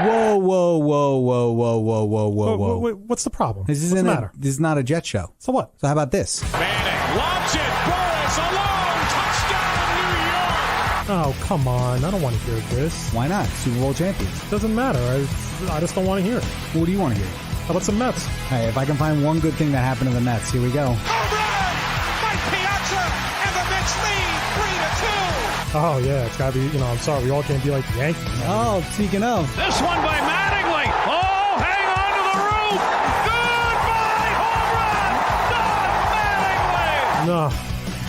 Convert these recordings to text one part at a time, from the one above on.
Whoa, whoa, whoa, whoa, whoa, whoa, whoa, whoa, whoa. Wait, what's the problem? This isn't this is not a Jet show. So what? So how about this? Manning lobs it. Burris alone. Touchdown, New York. Oh, come on. I don't want to hear this. Why not? Super Bowl champions. Doesn't matter. I just don't want to hear it. What do you want to hear? How about some Mets? Hey, if I can find one good thing that happened to the Mets, here we go. Home run. Mike Piazza and the Mets lead 3-2. Oh, yeah. It's got to be, I'm sorry. We all can't be like the Yankees. Oh, speaking of. This one by Mattingly. Oh, hang on to the roof. Goodbye, home run. Don Mattingly. No.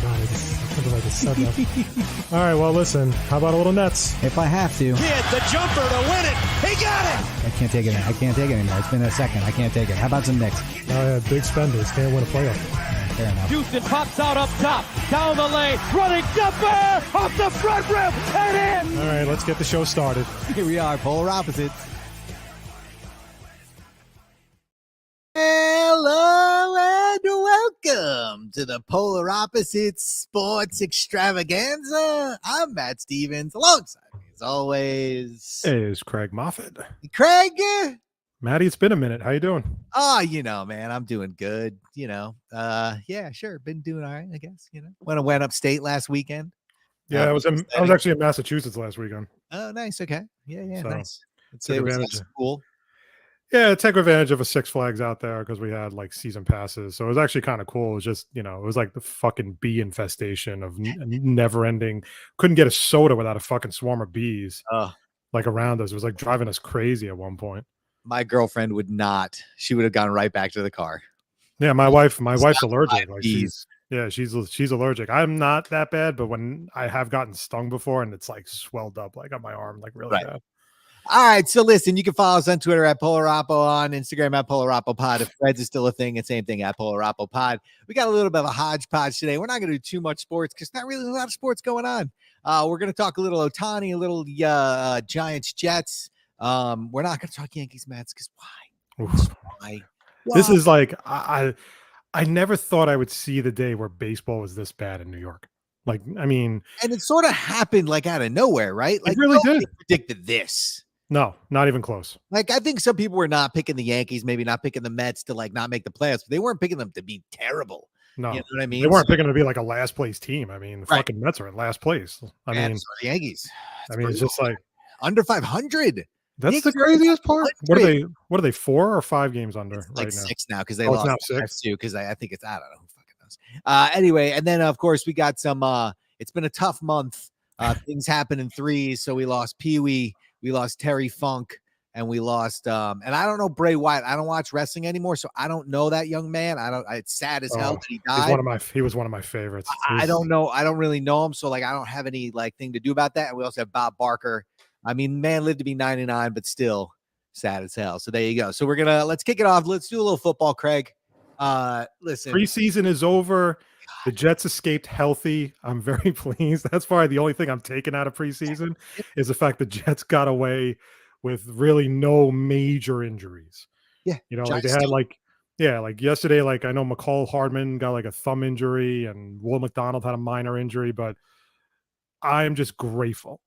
God, I can't believe I just said that. All right, well, listen. How about a little Nets? If I have to. Hit the jumper to win it. He got it. I can't take it. I can't take it anymore. It's been a second. I can't take it. How about some Knicks? Oh, yeah. Big spenders. Can't win a playoff. Fair enough. Houston pops out up top, down the lane, running jumper off the front rim and in. All right, let's get the show started. Here we are, polar opposites. Hello and welcome to the Polar Opposites Sports Extravaganza. I'm Matt Stevens, alongside me as always. Hey, it's Craig Moffitt. Craig. Maddie, it's been a minute. How you doing? Oh, man, I'm doing good. Yeah, sure. Been doing all right, I guess. Went upstate last weekend. Yeah, I was actually in Massachusetts last weekend. Oh, nice. Okay. Yeah, So, nice. took It was advantage of- cool. Yeah, take advantage of a Six Flags out there because we had like season passes. So it was actually kind of cool. It was just, it was like the fucking bee infestation of never ending. Couldn't get a soda without a fucking swarm of bees like around us. It was like driving us crazy at one point. My girlfriend would not. She would have gone right back to the car. Yeah, my wife's allergic. Like bees. she's allergic. I'm not that bad, but when I have gotten stung before and it's like swelled up like on my arm, like really bad. All right, so listen, you can follow us on Twitter at PolarOppo, on Instagram at PolarOppoPod. If Threads is still a thing, it's same thing at PolarOppoPod. We got a little bit of a hodgepodge today. We're not going to do too much sports because not really a lot of sports going on. We're going to talk a little Ohtani, a little Giants, Jets. We're not going to talk Yankees, Mets, because why? This is like I never thought I would see the day where baseball was this bad in New York. Like, I mean, and it sort of happened like out of nowhere, right? Like, it really did. Predicted this. No, not even close. Like, I think some people were not picking the Yankees, maybe not picking the Mets to like not make the playoffs, but they weren't picking them to be terrible. No, you know what I mean? They weren't picking to be like a last place team. I mean, the fucking Mets are in last place. I mean, so the Yankees. It's just like under 500. That's the craziest part. What are they 4 or 5 games under it's like right now? 6 now because they lost 6 too. Because I think it's I don't know who fucking knows. Anyway, and then of course we got some. It's been a tough month. Things happen in threes. So we lost Pee Wee, we lost Terry Funk, and we lost. And I don't know Bray Wyatt. I don't watch wrestling anymore, so I don't know that young man. It's sad as hell that he died. He was one of my favorites. I don't know. I don't really know him, so like I don't have any like thing to do about that. And we also have Bob Barker. I mean, man lived to be 99, but still sad as hell. So there you go. So let's kick it off. Let's do a little football, Craig. Listen, preseason is over. The Jets escaped healthy. I'm very pleased. That's probably the only thing I'm taking out of preseason is the fact the Jets got away with really no major injuries. Yeah. Like they had like yesterday, like I know McCall Hardman got like a thumb injury and Will McDonald had a minor injury, but I'm just grateful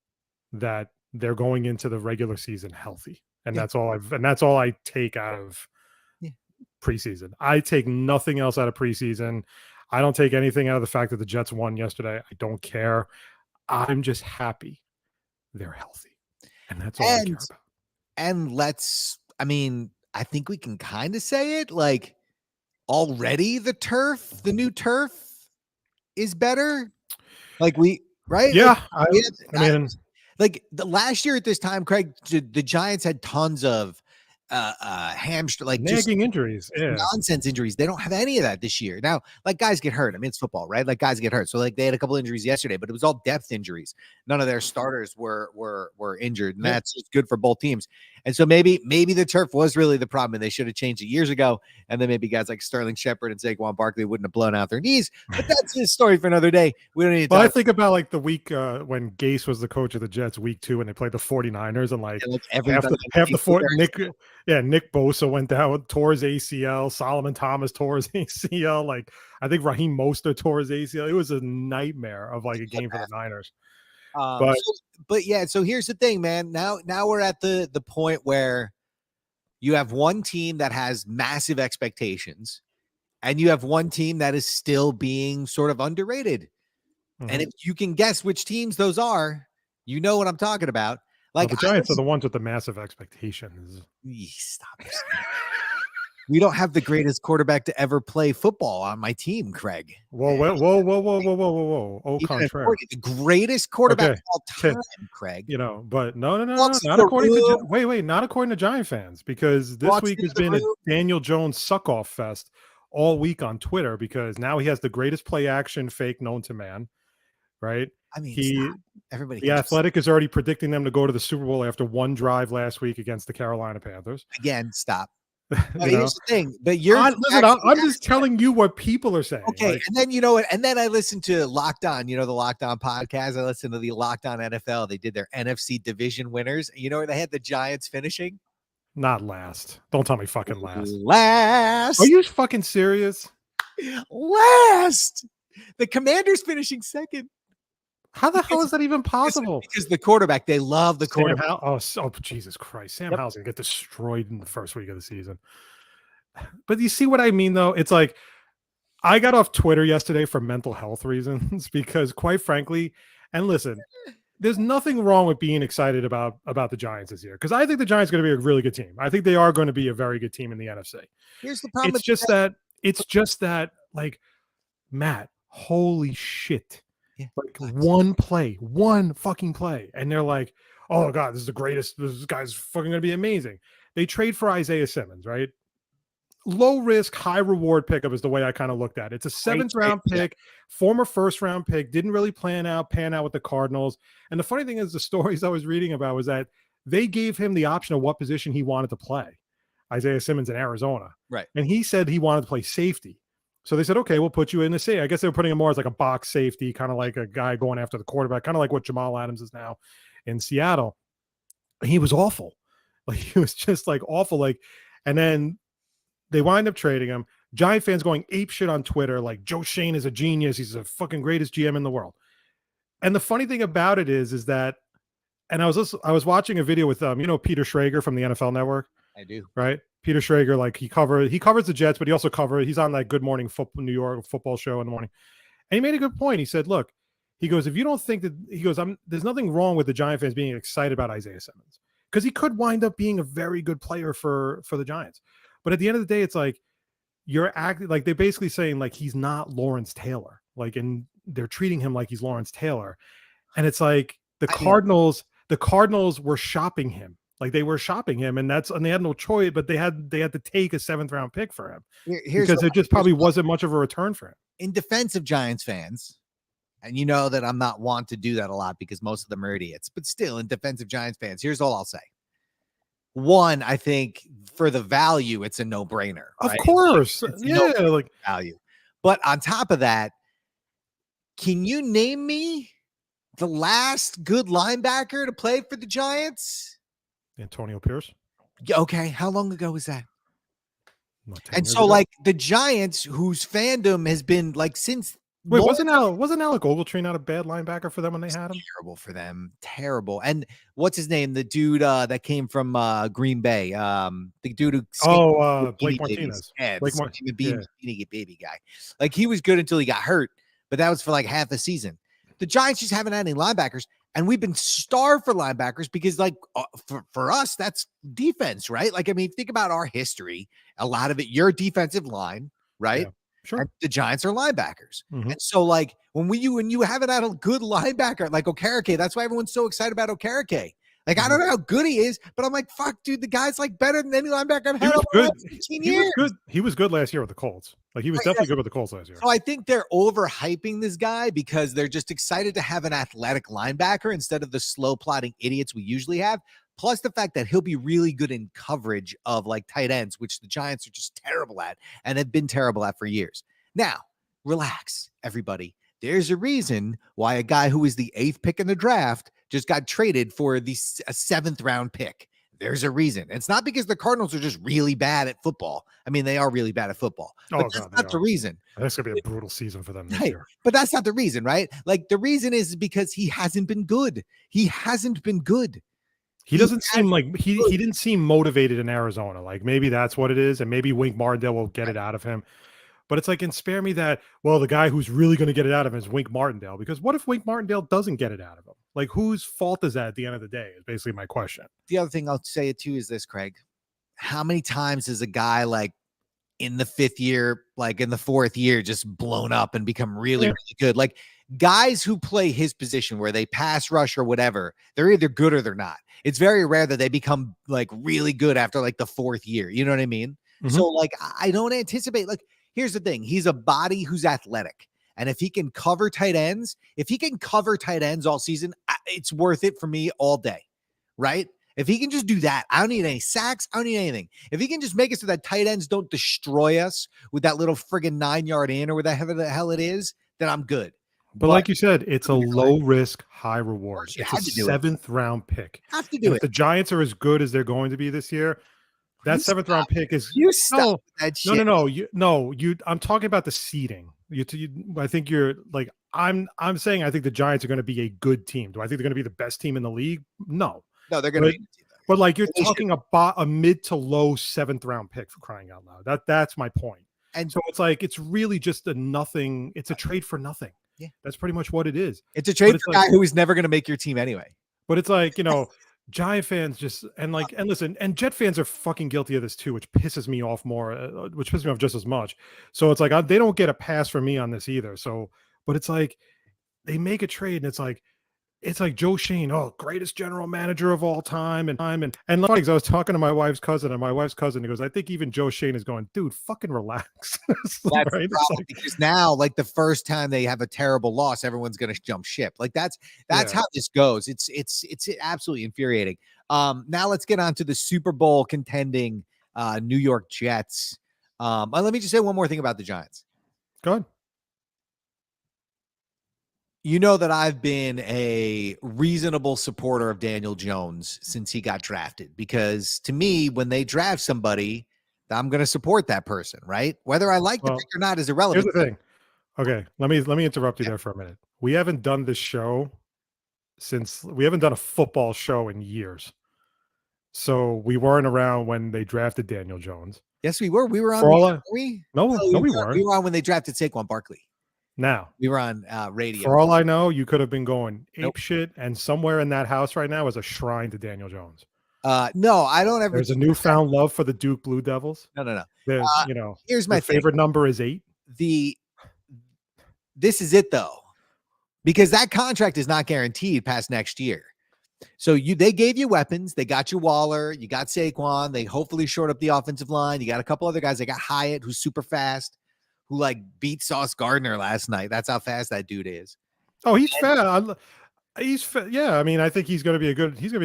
that they're going into the regular season healthy. And that's all I take out of preseason. I take nothing else out of preseason. I don't take anything out of the fact that the Jets won yesterday. I don't care. I'm just happy they're healthy. And that's all I care about. And I think we can kind of say it like already the new turf is better. Like right? Yeah. Like the last year at this time, Craig, the Giants had tons of hamstring, like nagging injuries, nonsense injuries. They don't have any of that this year. Now, like guys get hurt. I mean, it's football, right? Like guys get hurt. So like they had a couple injuries yesterday, but it was all depth injuries. None of their starters were injured, and that's just good for both teams. And so maybe the turf was really the problem, and they should have changed it years ago. And then maybe guys like Sterling Shepard and Saquon Barkley wouldn't have blown out their knees. But that's his story for another day. We don't need to. Well, I think about like the week when Gase was the coach of the Jets, week 2, and they played the 49ers, and like half the Nick Bosa went down, tore his ACL. Solomon Thomas tore his ACL. Like I think Raheem Mostert tore his ACL. It was a nightmare of like a game for the Niners. But But yeah, so here's the thing, man. Now we're at the point where you have one team that has massive expectations, and you have one team that is still being sort of underrated. And if you can guess which teams those are, you know what I'm talking about. Like the Giants are the ones with the massive expectations. Stop. We don't have the greatest quarterback to ever play football on my team, Craig. Whoa. Au contraire. The greatest quarterback of all time, Craig. You know, but no. Not according to not according to Giant fans, because this week has been a Daniel Jones suck-off fest all week on Twitter, because now he has the greatest play action fake known to man, right? I mean, everybody. The Athletic is already predicting them to go to the Super Bowl after one drive last week against the Carolina Panthers. Again, stop. Here's the thing, but I'm just telling you what people are saying. Okay, like, and then you know what? And then I listened to Locked On, the Locked On podcast. I listened to the Locked On NFL. They did their NFC division winners. You know where they had the Giants finishing? Not last. Don't tell me fucking last. Last. Are you fucking serious? Last. The Commanders finishing second. How the hell is that even possible? Because the quarterback, they love the quarterback. Oh, Jesus Christ. Sam Howell's going to get destroyed in the first week of the season. But you see what I mean, though? It's like, I got off Twitter yesterday for mental health reasons, because quite frankly, and listen, there's nothing wrong with being excited about the Giants this year, because I think the Giants are going to be a really good team. I think they are going to be a very good team in the NFC. Here's the problem. It's just that, like, Matt, holy shit. Yeah, like one fucking play, and they're like, oh God, this is the greatest. This guy's fucking gonna be amazing. They trade for Isaiah Simmons, right? Low risk, high reward pickup is the way I kind of looked at it. It's a 7th round pick, former 1st round pick, didn't really pan out with the Cardinals. And the funny thing is, the stories I was reading about was that they gave him the option of what position he wanted to play. Isaiah Simmons in Arizona, right? And he said he wanted to play safety. So they said, okay, we'll put you in the safety. I guess they were putting him more as like a box safety, kind of like a guy going after the quarterback, kind of like what Jamal Adams is now in Seattle. He was awful. Like, he was just like awful. Like, and then they wind up trading him. Giant fans going ape shit on Twitter, like, Joe Shane is a genius. He's the fucking greatest GM in the world. And the funny thing about it is that, and I was watching a video with Peter Schrager from the NFL Network. I do. Right? Peter Schrager, like, he covers the Jets, but he also he's on that Good Morning Football, New York football show in the morning. And he made a good point. He said, look, he goes, if you don't think that, he goes, there's nothing wrong with the Giant fans being excited about Isaiah Simmons, because he could wind up being a very good player for the Giants. But at the end of the day, it's like, you're acting like, they're basically saying, like, he's not Lawrence Taylor. Like, and they're treating him like he's Lawrence Taylor. And it's like, the Cardinals were shopping him. Like, they were shopping him, and they had no choice, but they had to take a 7th round pick for him, because it just probably wasn't much of a return for him. In defense of Giants fans, and you know that I'm not want to do that a lot because most of them are idiots, but still, in defense of Giants fans, here's all I'll say. One, I think for the value, it's a no-brainer. Of course. Like value. But on top of that, can you name me the last good linebacker to play for the Giants? Antonio Pierce. Okay, how long ago was that? And so, ago. like, the Giants, whose fandom has been like since. Wait, wasn't Alec Ogletree not a bad linebacker for them when they had him? Terrible for them, terrible. And what's his name? The dude that came from Green Bay, the dude who Blake Martinez. Yeah, baby guy. Like, he was good until he got hurt, but that was for like half the season. The Giants just haven't had any linebackers. And we've been starved for linebackers because, like, for us, that's defense, right? Like, I mean, think about our history. A lot of it, your defensive line, right? Yeah, sure. And the Giants are linebackers. Mm-hmm. And so, like, when you haven't had a good linebacker, like Okereke, that's why everyone's so excited about Okereke. Like, I don't know how good he is, but I'm like, fuck, dude, the guy's like better than any linebacker I've had over the last 15 years. He was good last year with the Colts. Like, he was definitely good with the Colts last year. So I think they're overhyping this guy because they're just excited to have an athletic linebacker instead of the slow plotting idiots we usually have. Plus the fact that he'll be really good in coverage of, like, tight ends, which the Giants are just terrible at and have been terrible at for years. Now, relax, everybody. There's a reason why a guy who was the 8th pick in the draft just got traded for a 7th round pick. There's a reason. It's not because the Cardinals are just really bad at football. I mean, they are really bad at football, but that's not the reason. That's going to be a brutal season for them this year. But that's not the reason, right? Like the reason is because he hasn't been good. He hasn't been good. He doesn't seem like he didn't seem motivated in Arizona. Like maybe that's what it is. And maybe Wink Martindale will get it out of him. But it's like, and spare me that, well, the guy who's really going to get it out of him is Wink Martindale. Because what if Wink Martindale doesn't get it out of him? Like, whose fault is that at the end of the day is basically my question. The other thing I'll say it too is this, Craig. How many times has a guy like in the 5th year, like in the 4th year, just blown up and become really, really good? Like guys who play his position where they pass rush or whatever, they're either good or they're not. It's very rare that they become like really good after like the 4th year. You know what I mean? Mm-hmm. So like, I don't anticipate, like, here's the thing. He's a body who's athletic. And if he can cover tight ends, all season, it's worth it for me all day, right? If he can just do that, I don't need any sacks. I don't need anything. If he can just make it so that tight ends don't destroy us with that little friggin' 9-yard in or whatever the hell it is, then I'm good. But like you said, it's a low risk, high reward. It's a 7th round pick. Have to do it. If the Giants are as good as they're going to be this year, that 7th round pick is that shit. No. I'm talking about the seeding. I think you're like I'm saying I think the Giants are going to be a good team. Do I think they're going to be the best team in the league? No, they're going to be. But like you're talking about a mid to low 7th round pick, for crying out loud. That's my point. And so it's like it's really just a nothing. It's a trade for nothing. Yeah, that's pretty much what it is. It's a trade for a guy who is never going to make your team anyway. But it's like, Giant fans just and listen, and Jet fans are fucking guilty of this too, which pisses me off more, which pisses me off just as much. So it's like they don't get a pass from me on this either. So, but it's like they make a trade, and it's like Joe Shane, greatest general manager of all time, and like I was talking to my wife's cousin, and my wife's cousin goes, I think even Joe Shane is going, dude, fucking relax. That's right? Because now, like the first time they have a terrible loss, everyone's going to jump ship. Like that's how this goes. It's absolutely infuriating. Now let's get on to the Super Bowl contending New York Jets. Let me just say one more thing about the Giants. Go ahead. You know that I've been a reasonable supporter of Daniel Jones since he got drafted, because to me, when they draft somebody, I'm going to support that person, right? Whether I like the pick or not is irrelevant. Here's the thing. Okay, let me interrupt you there for a minute. We haven't done this show we haven't done a football show in years. So we weren't around when they drafted Daniel Jones. Yes, we were. We were on. No, we weren't. We were on when they drafted Saquon Barkley. Now we were on radio. For all I know, you could have been going ape shit, and somewhere in that house right now is a shrine to Daniel Jones. No, I don't ever. There's a newfound love for the Duke Blue Devils. No. There's, here's my favorite number is 8. This is it though, because that contract is not guaranteed past next year. So they gave you weapons. They got you Waller. You got Saquon. They hopefully shored up the offensive line. You got a couple other guys. They got Hyatt, who's super fast, who like beat Sauce Gardner last night. That's how fast that dude is. Oh, he's fast. Yeah. I mean, I think he's going to be a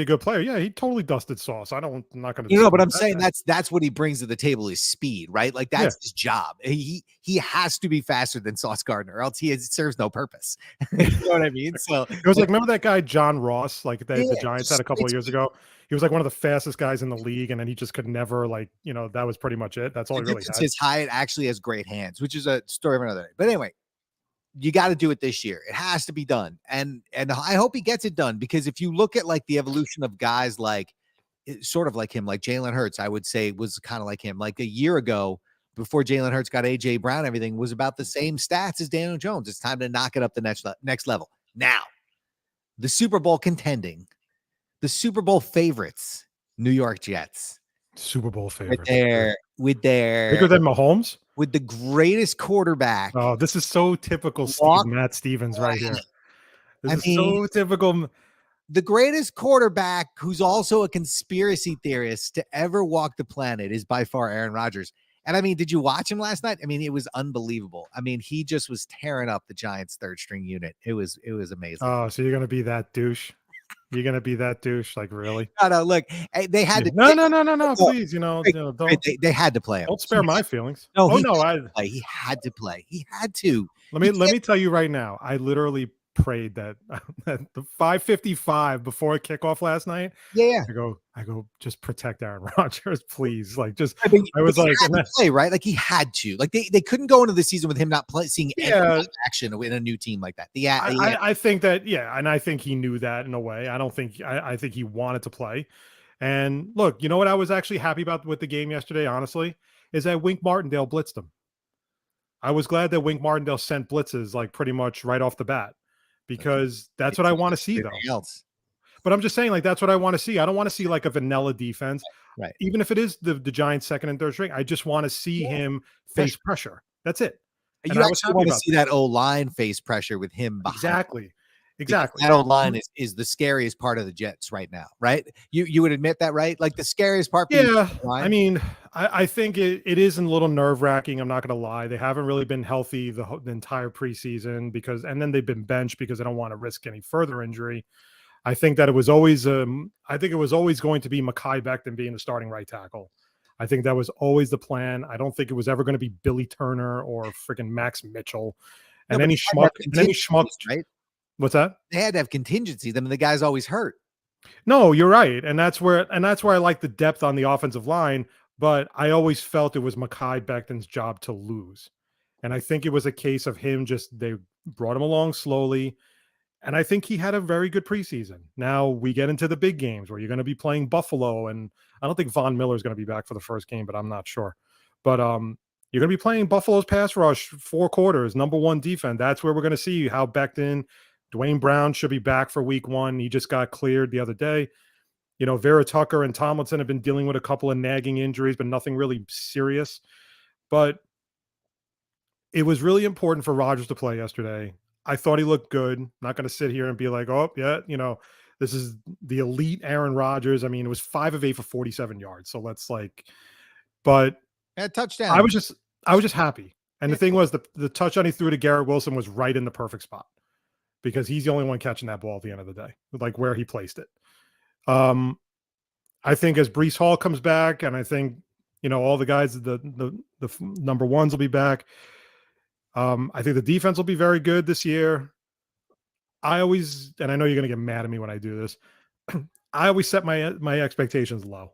good player. Yeah, he totally dusted Sauce. I'm not going to. But I'm saying that's what he brings to the table is speed, right? Like that's his job. He has to be faster than Sauce Gardner, or else he serves no purpose. You know what I mean? So it was like, remember that guy John Ross, like the Giants had a couple of years ago. He was like one of the fastest guys in the league, and then he just could never that was pretty much it. That's all he really had. His Hyatt actually has great hands, which is a story of another day. But anyway, you got to do it this year. It has to be done. And I hope he gets it done, because if you look at like the evolution of guys like sort of like him, like Jalen Hurts, I would say was kind of like him. Like a year ago, before Jalen Hurts got AJ Brown, everything was about the same stats as Daniel Jones. It's time to knock it up the next level. Now, the Super Bowl contending, the Super Bowl favorites, New York Jets. Super Bowl favorites. With their bigger than Mahomes? With the greatest quarterback. Oh, this is so typical Matt Stevens right here. This is so typical. The greatest quarterback who's also a conspiracy theorist to ever walk the planet is by far Aaron Rodgers. And I mean, did you watch him last night? I mean, it was unbelievable. I mean, he just was tearing up the Giants' third string unit. It was amazing. Oh, so you're going to be that douche? You're gonna be that douche, like really? No. Look, they had to. No. Please, don't. They had to play him. Don't spare my feelings. No, he had to play. He had to. Let me tell you right now. I literally prayed that, that the 5:55 before kickoff last night. Yeah. I go, just protect Aaron Rodgers, please. Like, just I mean, I was he like, had and to that, play, right? Like he had to. Like they couldn't go into the season with him not seeing any yeah, action in a new team like that. I think that, yeah, and I think he knew that in a way. I think he wanted to play. And look, you know what I was actually happy about with the game yesterday, honestly, is that Wink Martindale blitzed him. I was glad that Wink Martindale sent blitzes like pretty much right off the bat, because that's what I want to see, though. Else. But I'm just saying, like, that's what I want to see. I don't want to see like a vanilla defense, Right. even if it is the Giants' second and third string. I just want to see him face pressure. That's it. You actually want to see that O-line face pressure with him behind. Exactly. That O-line is the scariest part of the Jets right now, right? You would admit that, right? Like the scariest part. Yeah. I mean, I think it is a little nerve-wracking. I'm not going to lie. They haven't really been healthy the entire preseason and then they've been benched because they don't want to risk any further injury. I think that it was always going to be Mekhi Becton being the starting right tackle. I think that was always the plan. I don't think it was ever going to be Billy Turner or freaking Max Mitchell. And any schmuck, right? What's that? They had to have contingencies. I mean, the guy's always hurt. No, you're right. And that's where I like the depth on the offensive line, but I always felt it was Mekhi Becton's job to lose. And I think it was a case of they brought him along slowly. And I think he had a very good preseason. Now we get into the big games where you're going to be playing Buffalo, and I don't think Von Miller is going to be back for the first game, but I'm not sure. But you're going to be playing Buffalo's pass rush 4 quarters, number 1 defense. That's where we're going to see how Becton, Dwayne Brown should be back for week 1. He just got cleared the other day. You know, Vera Tucker and Tomlinson have been dealing with a couple of nagging injuries, but nothing really serious. But it was really important for Rodgers to play yesterday. I thought he looked good. Not going to sit here and be like, oh, yeah, you know, this is the elite Aaron Rodgers. I mean, it was 5 of 8 for 47 yards. So let's but touchdown. I was just happy. And the thing was the touchdown he threw to Garrett Wilson was right in the perfect spot, because he's the only one catching that ball at the end of the day, like where he placed it. I think as Breece Hall comes back, and I think, you know, all the guys, the number ones will be back. I think the defense will be very good this year. And I know you're going to get mad at me when I do this, I always set my expectations low.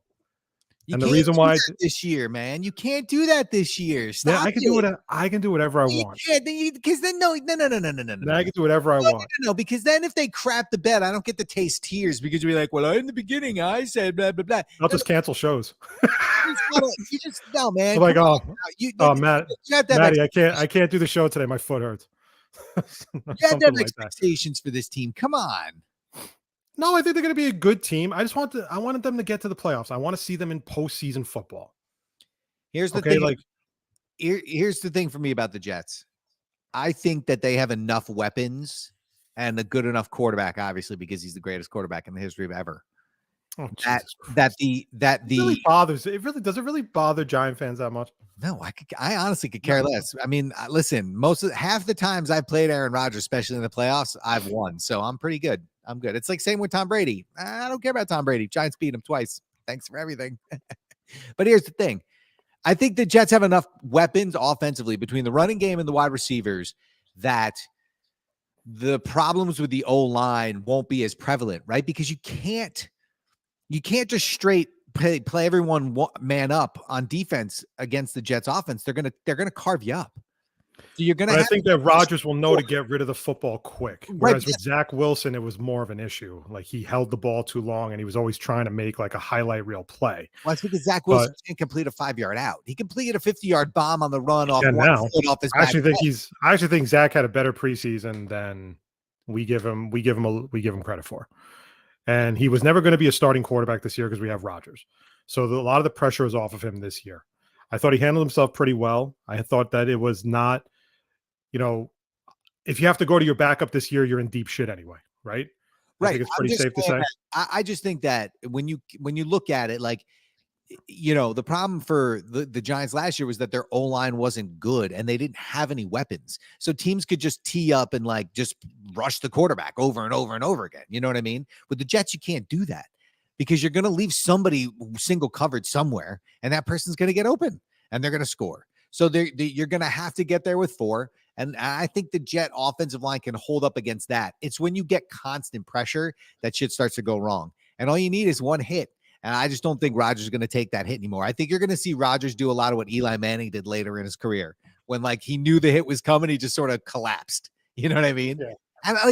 And the reason why this year, man, you can't do that this year. Stop. Yeah, I can do whatever I want. Yeah, because then no. I can do whatever I want. No, because then if they crap the bed, I don't get to taste tears, because you're like, well, in the beginning I said blah blah blah. I'll just cancel shows. You just no, man. I'm like, Maddie, Maddie, I can't do the show today. My foot hurts. You had to have expectations for this team. Come on. No, I think they're going to be a good team. I wanted them to get to the playoffs. I want to see them in postseason football. Here's the thing. Here's the thing for me about the Jets. I think that they have enough weapons and a good enough quarterback, obviously, because he's the greatest quarterback in the history of ever. Oh, really bothers does it really bother Giant fans that much? No, I honestly could care less. I mean, listen, half the times I've played Aaron Rodgers, especially in the playoffs, I've won, so I'm pretty good. I'm good. It's like same with Tom Brady. I don't care about Tom Brady. Giants beat him twice. Thanks for everything. But here's the thing. I think the Jets have enough weapons offensively between the running game and the wide receivers that the problems with the O-line won't be as prevalent, right? Because you can't just straight play everyone man up on defense against the Jets offense. They're gonna carve you up. So you're gonna. I think that Rodgers will know to get rid of the football quick. Whereas with Zach Wilson, it was more of an issue. Like he held the ball too long, and he was always trying to make like a highlight reel play. Well, I think Zach Wilson can't complete a 5-yard out. He completed a 50-yard bomb on the run off his I actually think Zach had a better preseason than we give him credit for. And he was never going to be a starting quarterback this year because we have Rodgers. So a lot of the pressure is off of him this year. I thought he handled himself pretty well. I thought that it was not, if you have to go to your backup this year, you're in deep shit anyway, right? Right. I think it's pretty safe to say. I just think that when you look at it, like, the problem for the Giants last year was that their O-line wasn't good and they didn't have any weapons. So teams could just tee up and like just rush the quarterback over and over and over again. You know what I mean? With the Jets, you can't do that because you're going to leave somebody single covered somewhere and that person's going to get open and they're going to score. So you're going to have to get there with 4. And I think the Jet offensive line can hold up against that. It's when you get constant pressure that shit starts to go wrong. And all you need is one hit. And I just don't think Rodgers is going to take that hit anymore. I think you're going to see Rodgers do a lot of what Eli Manning did later in his career when like he knew the hit was coming. He just sort of collapsed. You know what I mean? Yeah.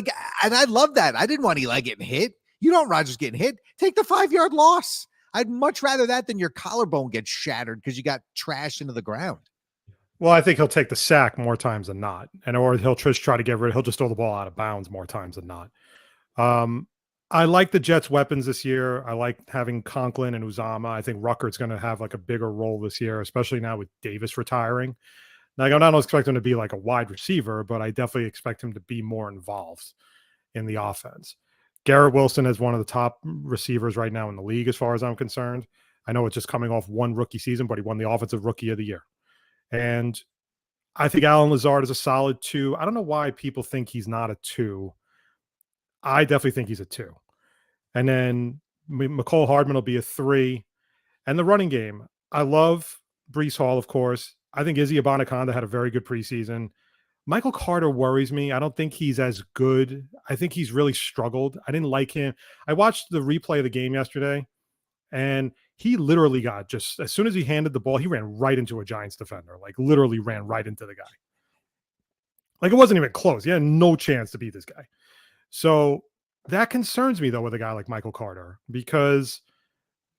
And I love that. I didn't want Eli getting hit. You don't want Rodgers getting hit. Take the 5-yard loss. I'd much rather that than your collarbone get shattered because you got trashed into the ground. Well, I think he'll take the sack more times than not. Or he'll just try to he'll just throw the ball out of bounds more times than not. I like the Jets' weapons this year. I like having Conklin and Uzama. I think Ruckert's going to have like a bigger role this year, especially now with Davis retiring. Like, I don't expect him to be like a wide receiver, but I definitely expect him to be more involved in the offense. Garrett Wilson is one of the top receivers right now in the league, as far as I'm concerned. I know it's just coming off one rookie season, but he won the Offensive Rookie of the Year. And I think Allen Lazard is a solid 2. I don't know why people think he's not a 2. I definitely think he's a 2. And then McCole Hardman will be a 3. And the running game, I love Breece Hall, of course. I think Izzy Abanikanda had a very good preseason. Michael Carter worries me. I don't think he's as good. I think he's really struggled. I didn't like him. I watched the replay of the game yesterday, and he literally got just, as soon as he handed the ball, he ran right into a Giants defender, like literally ran right into the guy. Like, it wasn't even close. He had no chance to beat this guy. So that concerns me, though, with a guy like Michael Carter, because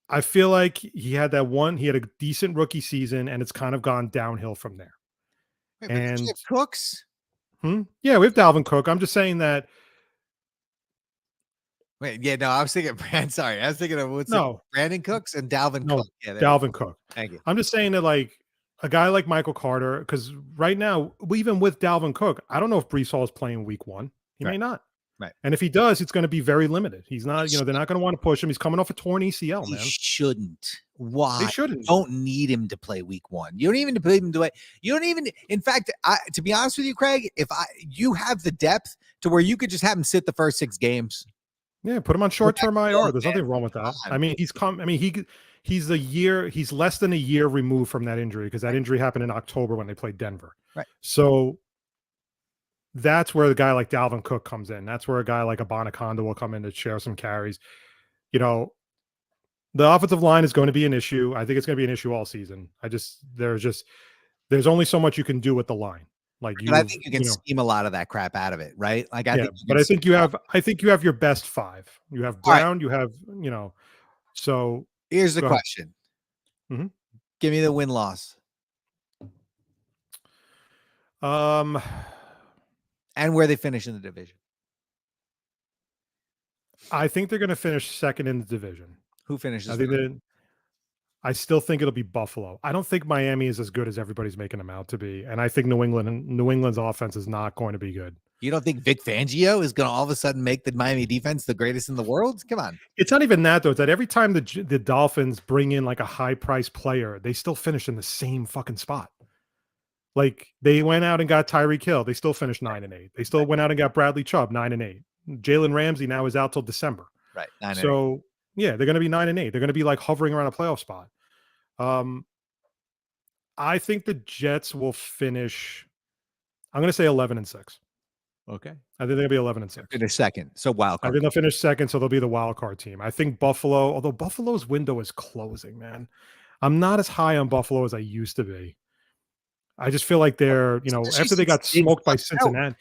I feel like he had a decent rookie season, and it's kind of gone downhill from there. Wait, and Cooks? Yeah, we have Dalvin Cook. I'm just saying that. Wait, yeah, no, I was thinking Brand. Sorry, I was thinking of Brandon Cooks and Dalvin Cook. Yeah, Dalvin Cook. Thank you. I'm just saying that, like, a guy like Michael Carter, because right now, even with Dalvin Cook, I don't know if Breece Hall is playing week 1. He may not. Right. And if he does, it's going to be very limited. He's not, they're not going to want to push him. He's coming off a torn ACL, man. He shouldn't. Why? They shouldn't. You don't need him to play week 1. You don't even need him to play. You don't even, in fact, to be honest with you, Craig, you have the depth to where you could just have him sit the first 6 games. Yeah, put him on short-term IR. There's nothing wrong with that. I mean, he's less than a year removed from that injury, because that injury happened in October when they played Denver. Right. So that's where a guy like Dalvin Cook comes in. That's where a guy like Abanikanda will come in to share some carries. The offensive line is going to be an issue. I think it's going to be an issue all season. There's only so much you can do with the line. Like, I think you can scheme a lot of that crap out of it, right? Like, I think you have your best 5. You have Brown, right. You have, so here's the question. Mm-hmm. Give me the win-loss. And where they finish in the division. I think they're going to finish second in the division. Who finishes? I still think it'll be Buffalo. I don't think Miami is as good as everybody's making them out to be. And I think New England's offense is not going to be good. You don't think Vic Fangio is going to all of a sudden make the Miami defense the greatest in the world? Come on. It's not even that, though. It's that every time the Dolphins bring in like a high-priced player, they still finish in the same fucking spot. Like, they went out and got Tyreek Hill. They still finished 9-8. They still went out and got Bradley Chubb, 9-8. Jalen Ramsey now is out till December. Right. 9-8. So, yeah, they're going to be 9-8. They're going to be like hovering around a playoff spot. I think the Jets will finish, I'm going to say 11-6. Okay. I think they'll be 11-6. Finish second. So wild card. I think they'll finish second, so they'll be the wild card team. I think Buffalo, although Buffalo's window is closing, man. I'm not as high on Buffalo as I used to be. I just feel like they're, after they got smoked by Cincinnati.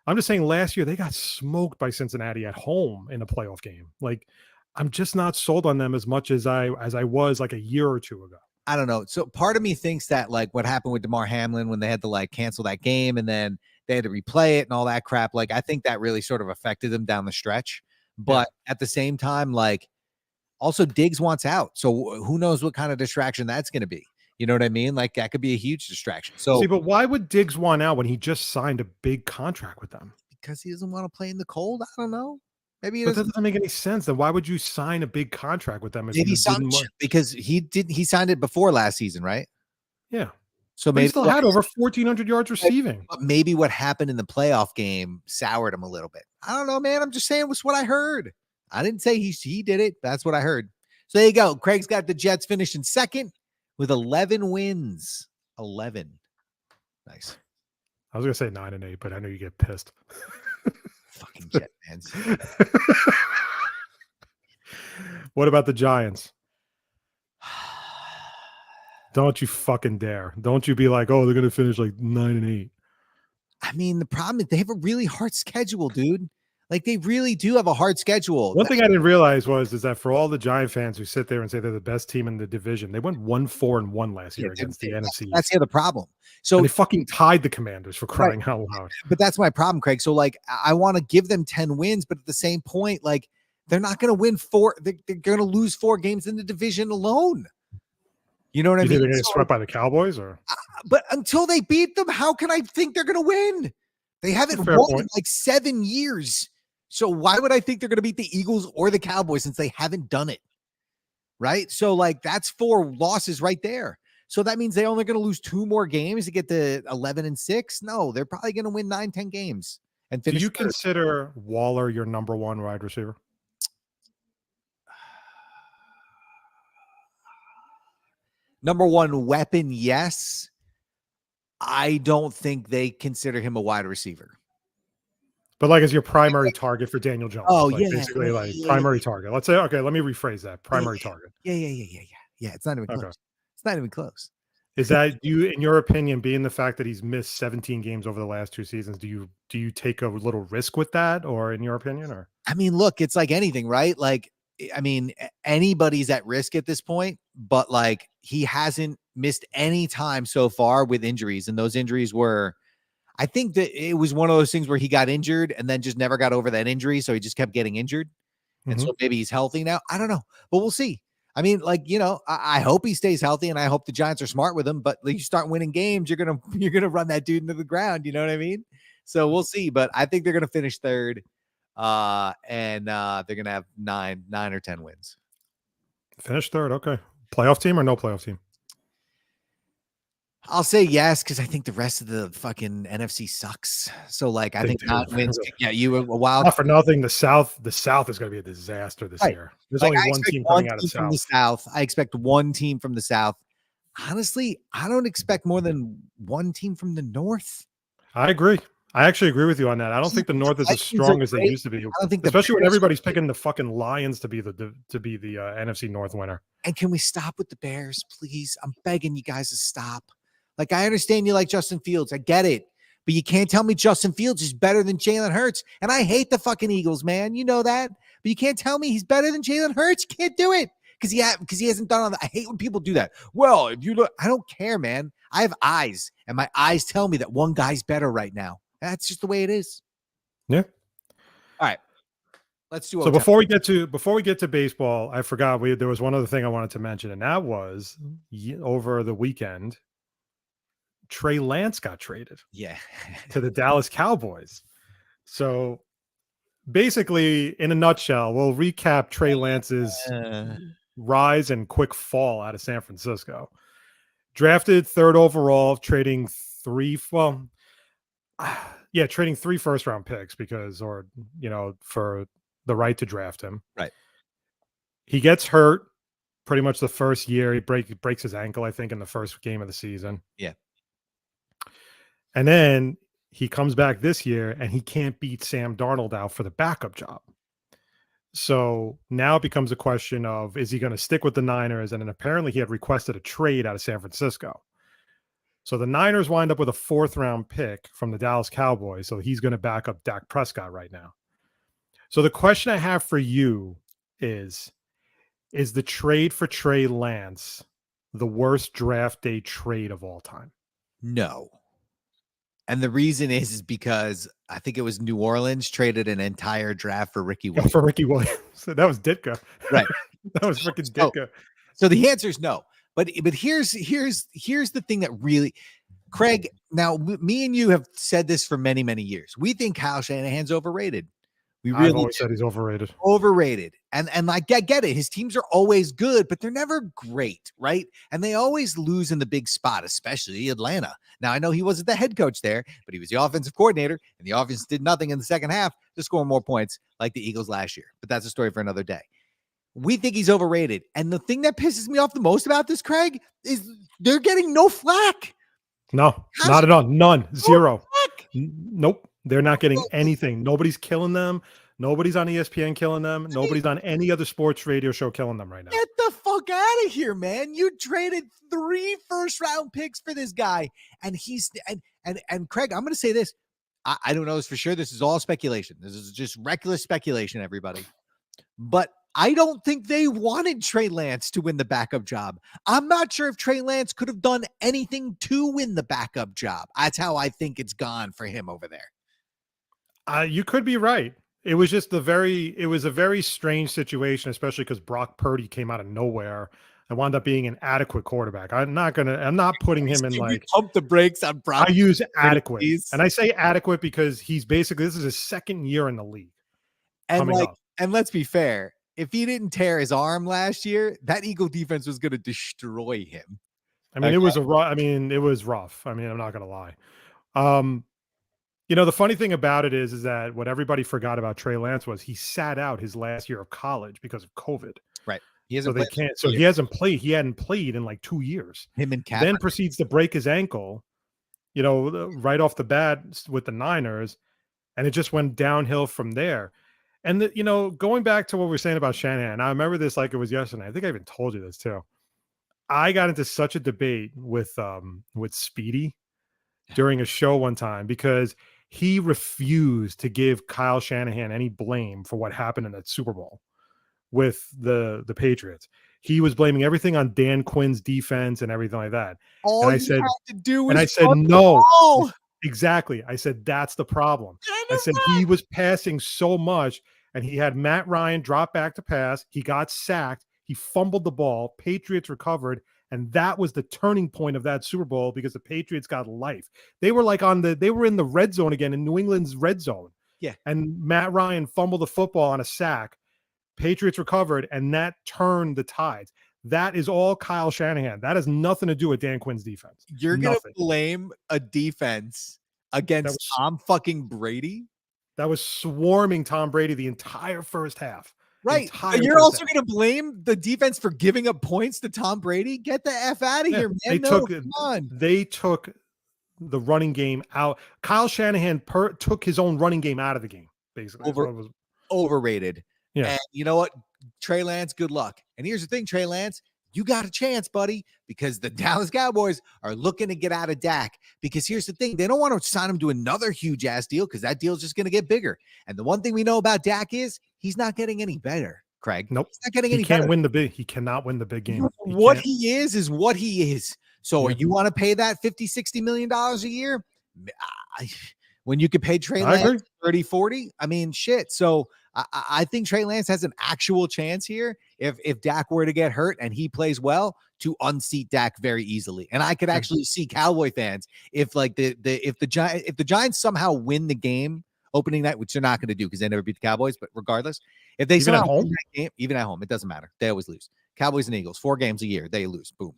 I'm just saying last year they got smoked by Cincinnati at home in a playoff game. Like, I'm just not sold on them as much as I was like a year or 2 ago. I don't know. So part of me thinks that, like, what happened with DeMar Hamlin when they had to like cancel that game and then they had to replay it and all that crap. Like, I think that really sort of affected them down the stretch. But at the same time, like, also Diggs wants out. So who knows what kind of distraction that's going to be. You know what I mean? Like, that could be a huge distraction. So, see, but why would Diggs want out when he just signed a big contract with them? Because he doesn't want to play in the cold. I don't know. Maybe that doesn't make any sense. Then why would you sign a big contract with them? Maybe because he signed it before last season, right? Yeah. So maybe he still had over 1,400 yards receiving. But maybe what happened in the playoff game soured him a little bit. I don't know, man. I'm just saying what's what I heard. I didn't say he did it. That's what I heard. So there you go. Craig's got the Jets finishing second with 11 wins. 11. Nice. I was gonna say 9-8, but I know you get pissed. Fucking Jet fans. What about the Giants? Don't you fucking dare. Don't you be like, oh, they're going to finish like 9-8. I mean, the problem is they have a really hard schedule, dude. Like, they really do have a hard schedule. One thing I didn't realize is that for all the Giant fans who sit there and say they're the best team in the division, they went 1-4-1 last year against the NFC. That's the other problem. So and they fucking tied the Commanders, for crying out loud. But that's my problem, Craig. So, like, I want to give them 10 wins, but at the same point, like, they're not going to win 4. They're going to lose 4 games in the division alone. You know what I mean? They're going to get swept by the Cowboys, or? But until they beat them, how can I think they're going to win? They haven't won in like 7 years. So why would I think they're going to beat the Eagles or the Cowboys since they haven't done it? Right? So, like, that's 4 losses right there. So that means they're only going to lose 2 more games to get to 11-6. No, they're probably going to win 9-10 games and finish. Do you consider Waller your number 1 wide receiver? Number 1 weapon, yes. I don't think they consider him a wide receiver. But like as your primary target for Daniel Jones. Oh, like yeah. Basically like primary target. Let's say, okay, let me rephrase that. Primary target. Yeah. It's not even close. Okay. It's not even close. Is that you, in your opinion, being the fact that he's missed 17 games over the last 2 seasons, do you take a little risk with that, or in your opinion? Or I mean, look, it's like anything, right? Like, I mean, anybody's at risk at this point, but like he hasn't missed any time so far with injuries. And those injuries were, I think that it was one of those things where he got injured and then just never got over that injury. So he just kept getting injured. And so maybe he's healthy now. I don't know, but we'll see. I mean, like, you know, I hope he stays healthy and I hope the Giants are smart with him, but you start winning games, you're going to run that dude into the ground. You know what I mean? So we'll see, but I think they're going to finish 3rd. And they're going to have 9 or 10 wins. Finish 3rd. Okay. Playoff team or no playoff team? I'll say yes, because I think the rest of the fucking NFC sucks. So, like, I think 9 wins. Yeah, you were a wild. Not for nothing. The South is going to be a disaster this year. There's like, only one team coming out of the South. I expect 1 team from the South. Honestly, I don't expect more than 1 team from the North. I agree. I actually agree with you on that. I don't think the North is as strong as they used to be. I don't think, especially when everybody's picking the fucking Lions to be the NFC North winner. And can we stop with the Bears, please? I'm begging you guys to stop. Like, I understand you like Justin Fields. I get it. But you can't tell me Justin Fields is better than Jalen Hurts. And I hate the fucking Eagles, man. You know that. But you can't tell me he's better than Jalen Hurts. You can't do it. Because he hasn't done all that. I hate when people do that. Well, if you look, I don't care, man. I have eyes. And my eyes tell me that one guy's better right now. That's just the way it is. Yeah. All right. Let's do. So before we get to baseball, I forgot there was one other thing I wanted to mention, and that was over the weekend, Trey Lance got traded. Yeah. To the Dallas Cowboys. So basically, in a nutshell, we'll recap Trey Lance's rise and quick fall out of San Francisco. Drafted 3rd overall, trading 3 first-round picks for the right to draft him. Right. He gets hurt pretty much the first year. He breaks his ankle, I think, in the first game of the season. Yeah. And then he comes back this year and he can't beat Sam Darnold out for the backup job. So now it becomes a question of, is he going to stick with the Niners? And then apparently he had requested a trade out of San Francisco. So the Niners wind up with a 4th-round pick from the Dallas Cowboys. So he's going to back up Dak Prescott right now. So the question I have for you is the trade for Trey Lance the worst draft day trade of all time? No. And the reason is because I think it was New Orleans traded an entire draft for Ricky Williams. For Ricky Williams. That was Ditka. Right. That was freaking Ditka. So the answer is no. But here's the thing that really, Craig, now me and you have said this for many, many years. We think Kyle Shanahan's overrated. I've always said he's overrated. Overrated. And like, I get it. His teams are always good, but they're never great, right? And they always lose in the big spot, especially Atlanta. Now, I know he wasn't the head coach there, but he was the offensive coordinator, and the offense did nothing in the second half to score more points like the Eagles last year. But that's a story for another day. We think he's overrated. And the thing that pisses me off the most about this, Craig, is they're getting no flack. No, not at all. None. Zero. Nope. They're not getting anything. Nobody's killing them. Nobody's on ESPN killing them. Nobody's on any other sports radio show killing them right now. Get the fuck out of here, man. You traded 3 first-round picks for this guy. And he's and Craig, I'm going to say this. I don't know this for sure. This is all speculation. This is just reckless speculation, everybody. But I don't think they wanted Trey Lance to win the backup job. I'm not sure if Trey Lance could have done anything to win the backup job. That's how I think it's gone for him over there. You could be right. It was just a very strange situation, especially because Brock Purdy came out of nowhere and wound up being an adequate quarterback. I'm not putting him in like pump the brakes on Brock. I use adequate. Please. And I say adequate because he's basically, this is his second year in the league. And let's be fair. If he didn't tear his arm last year, that Eagle defense was going to destroy him. I mean, it was rough. I mean, I'm not going to lie. The funny thing about it is that what everybody forgot about Trey Lance was he sat out his last year of college because of COVID. Right. He hasn't played. He hadn't played in like 2 years. Him and Kaepernick. Then proceeds to break his ankle, right off the bat with the Niners. And it just went downhill from there. And, going back to what we were saying about Shanahan, I remember this like it was yesterday. I think I even told you this too. I got into such a debate with Speedy during a show one time because he refused to give Kyle Shanahan any blame for what happened in that Super Bowl with the Patriots. He was blaming everything on Dan Quinn's defense and everything like that. All I said no. No. Exactly. I said, that's the problem. I said he was passing so much and he had Matt Ryan drop back to pass. He got sacked. He fumbled the ball. Patriots recovered. And that was the turning point of that Super Bowl because the Patriots got life. They were they were in the red zone again, in New England's red zone. Yeah. And Matt Ryan fumbled the football on a sack. Patriots recovered, and that turned the tides. That is all Kyle Shanahan. That has nothing to do with Dan Quinn's defense. You're going to blame a defense against Tom fucking Brady? That was swarming Tom Brady the entire first half. Right. And you're also going to blame the defense for giving up points to Tom Brady? Get the F out of here, man. They took the running game out. Kyle Shanahan took his own running game out of the game, basically. Overrated. Yeah. And you know what? Trey Lance, good luck. And here's the thing, Trey Lance, you got a chance, buddy, because the Dallas Cowboys are looking to get out of Dak. Because here's the thing, they don't want to sign him to another huge ass deal because that deal is just going to get bigger. And the one thing we know about Dak is he's not getting any better, Craig. Nope. He's not getting any better. He cannot win the big game. What he is what he is. So you want to pay that $50-60 million a year? When you could pay Trey Lance 30-40? I mean, shit. So I think Trey Lance has an actual chance here if Dak were to get hurt and he plays well to unseat Dak very easily. And I could actually see Cowboy fans if the Giants somehow win the game opening night, which they're not going to do because they never beat the Cowboys, but regardless, if they somehow win that game, even at home, it doesn't matter. They always lose. Cowboys and Eagles, 4 games a year, they lose. Boom.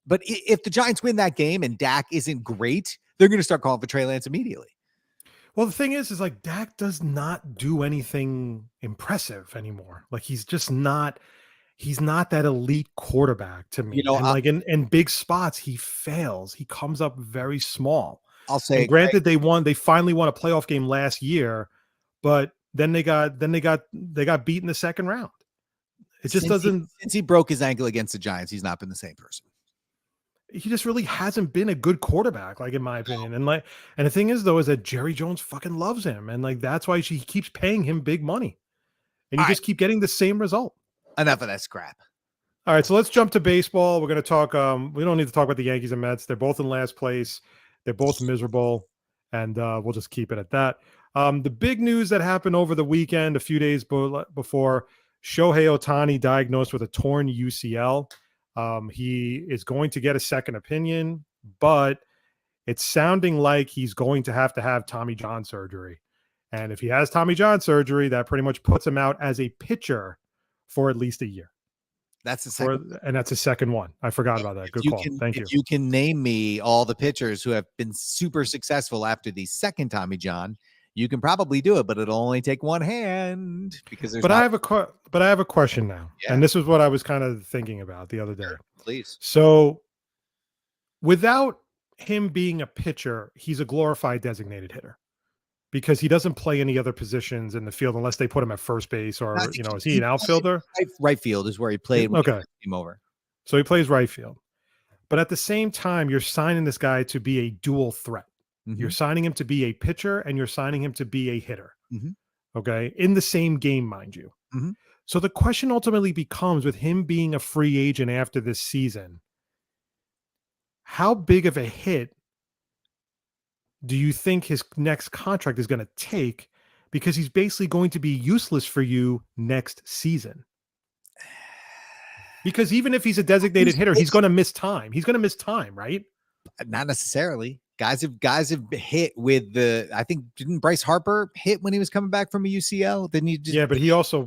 But if the Giants win that game and Dak isn't great, they're going to start calling for Trey Lance immediately. Well, the thing is like Dak does not do anything impressive anymore. Like he's not that elite quarterback to me. In big spots, he fails. He comes up very small. I'll say, and granted, they finally won a playoff game last year, but then they got beat in the second round. It just since he broke his ankle against the Giants, he's not been the same person. He just really hasn't been a good quarterback, like in my opinion. And the thing is though, is that Jerry Jones fucking loves him. And that's why he keeps paying him big money. And you just keep getting the same result. Enough of that scrap. All right. So let's jump to baseball. We're going to talk. We don't need to talk about the Yankees and Mets. They're both in last place. They're both miserable. And we'll just keep it at that. The big news that happened over the weekend, a few days before, Shohei Ohtani diagnosed with a torn UCL. He is going to get a second opinion, but it's sounding like he's going to have Tommy John surgery. And if he has Tommy John surgery, that pretty much puts him out as a pitcher for at least a year. That's the second. And that's a second one. I forgot about that. Good call. Thank you. If you can name me all the pitchers who have been super successful after the second Tommy John, you can probably do it, but it'll only take one hand because there's. I have a question now, and this is what I was kind of thinking about the other day. Sure, please. So, without him being a pitcher, he's a glorified designated hitter because he doesn't play any other positions in the field unless they put him at first base or, I think you know, is he an outfielder? Right field is where he played when Okay. he came over. So he plays right field. But at the same time, you're signing this guy to be a dual threat. You're signing him to be a pitcher and you're signing him to be a hitter. Okay. In the same game, mind you. So the question ultimately becomes with him being a free agent after this season, how big of a hit do you think his next contract is going to take? Because he's basically going to be useless for you next season. Because even if he's a designated hitter, he's going to miss time. He's going to miss time, right? Not necessarily. Guys have hit with the. I think didn't Bryce Harper hit when he was coming back from a UCL? Then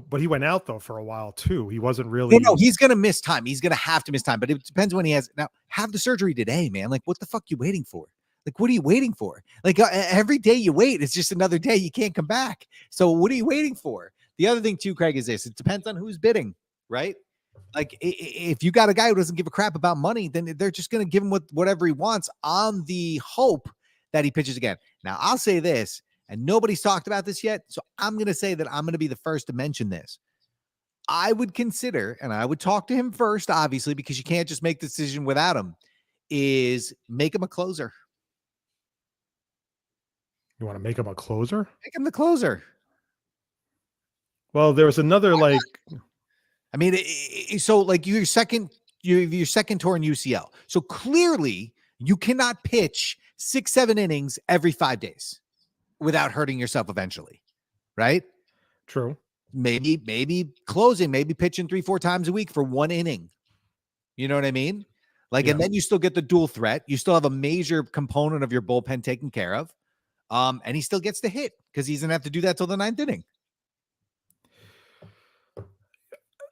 but he went out though for a while too. He wasn't really. No, he's going to miss time. He's going to have to miss time. But it depends when he has. Now, have the surgery today, man. Like, what the fuck you waiting for? Like, what are you waiting for? Like, every day you wait, it's just another day. You can't come back. So what are you waiting for? The other thing too, Craig, is this. It depends on who's bidding, right? Like, if you got a guy who doesn't give a crap about money, then they're just going to give him whatever he wants on the hope that he pitches again. Now, I'll say this, and nobody's talked about this yet, so I'm going to say that I'm going to be the first to mention this. I would consider, and I would talk to him first, obviously, because you can't just make the decision without him, is make him a closer. You want to make him a closer? Make him the closer. Well, there was another like. I mean, so like your second tour in UCL. So clearly you cannot pitch 6-7 innings every 5 days without hurting yourself eventually. Right? True. Maybe closing, maybe pitching 3-4 times a week for 1 inning. You know what I mean? Like, and then you still get the dual threat. You still have a major component of your bullpen taken care of. And he still gets to hit because he's going to have to do that till the 9th inning.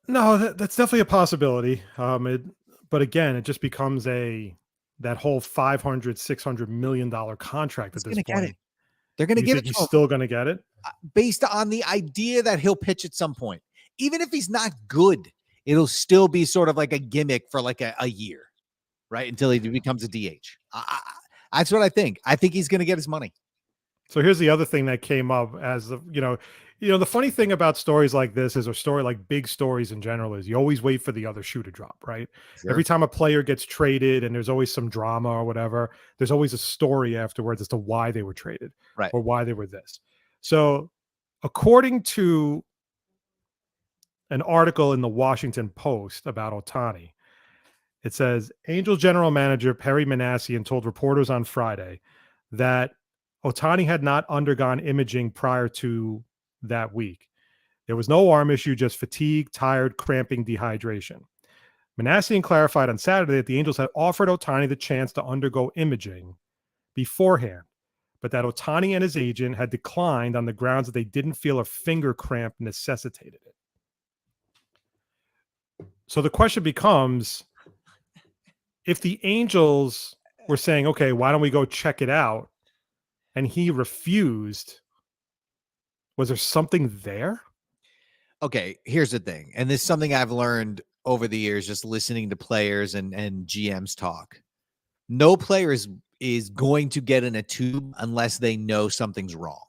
No, that's definitely a possibility. But again, it just becomes that whole $500-600 million contract at this point. They're going to give it. He's still going to get it based on the idea that he'll pitch at some point, even if he's not good. It'll still be sort of like a gimmick for like a year, right? Until he becomes a DH. That's what I think. I think he's going to get his money. So here's the other thing that came up as the funny thing about stories like this is, a story like big stories in general, is you always wait for the other shoe to drop, right? Sure. Every time a player gets traded and there's always some drama or whatever, there's always a story afterwards as to why they were traded, right, or why they were this. So according to an article in the Washington Post about Ohtani, it says Angels general manager Perry Manassian told reporters on Friday that Ohtani had not undergone imaging prior to that week. There was no arm issue, just fatigue, tired, cramping, dehydration. Manassian clarified on Saturday that the Angels had offered Ohtani the chance to undergo imaging beforehand, but that Ohtani and his agent had declined on the grounds that they didn't feel a finger cramp necessitated it. So the question becomes, if the Angels were saying, okay, why don't we go check it out, and he refused, was there something there? Okay, here's the thing. And this is something I've learned over the years, just listening to players and GMs talk. No player is going to get in a tube unless they know something's wrong.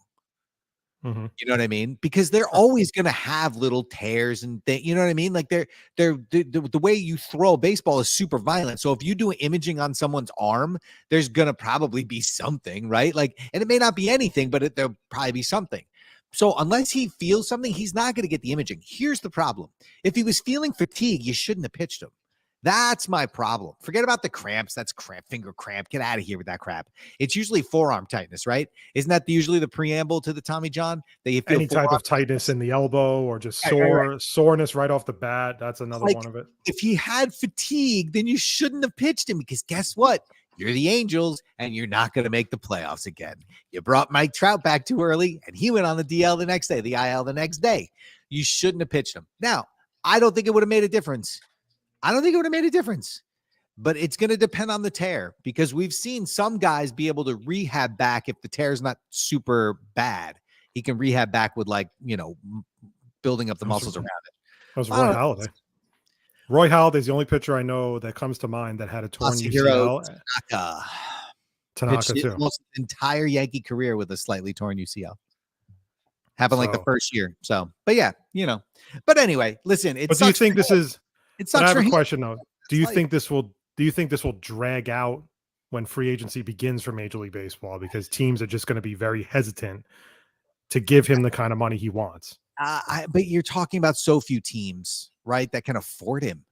Mm-hmm. You know what I mean? Because they're always going to have little tears and you know what I mean? Like the way you throw a baseball is super violent. So if you do imaging on someone's arm, there's going to probably be something, right? Like, and it may not be anything, but there'll probably be something. So unless he feels something, he's not going to get the imaging. Here's the problem. If he was feeling fatigue, you shouldn't have pitched him. That's my problem. Forget about the cramps. That's cramp, finger cramp. Get out of here with that crap. It's usually forearm tightness, right? Isn't that usually the preamble to the Tommy John? That you feel any type of tightness in the elbow or just soreness right off the bat. That's another one of it. If he had fatigue, then you shouldn't have pitched him, because guess what? You're the Angels and you're not going to make the playoffs again. You brought Mike Trout back too early and he went on the DL the next day, the IL the next day. You shouldn't have pitched him. Now, I don't think it would have made a difference. But it's going to depend on the tear, because we've seen some guys be able to rehab back if the tear is not super bad. He can rehab back with, like, building up the muscles around it. That was Roy Halladay. Roy Halladay's the only pitcher I know that comes to mind that had a torn UCL. Tanaka Pitched too. almost his entire Yankee career with a slightly torn UCL. Happened like the first year. So, but yeah, But anyway, listen. But do you think this is? It But I sucks have for a him. question though. Do you like- think this will? Do you think this will drag out when free agency begins for Major League Baseball because teams are just going to be very hesitant to give him the kind of money he wants? But you're talking about so few teams, right, that can afford him.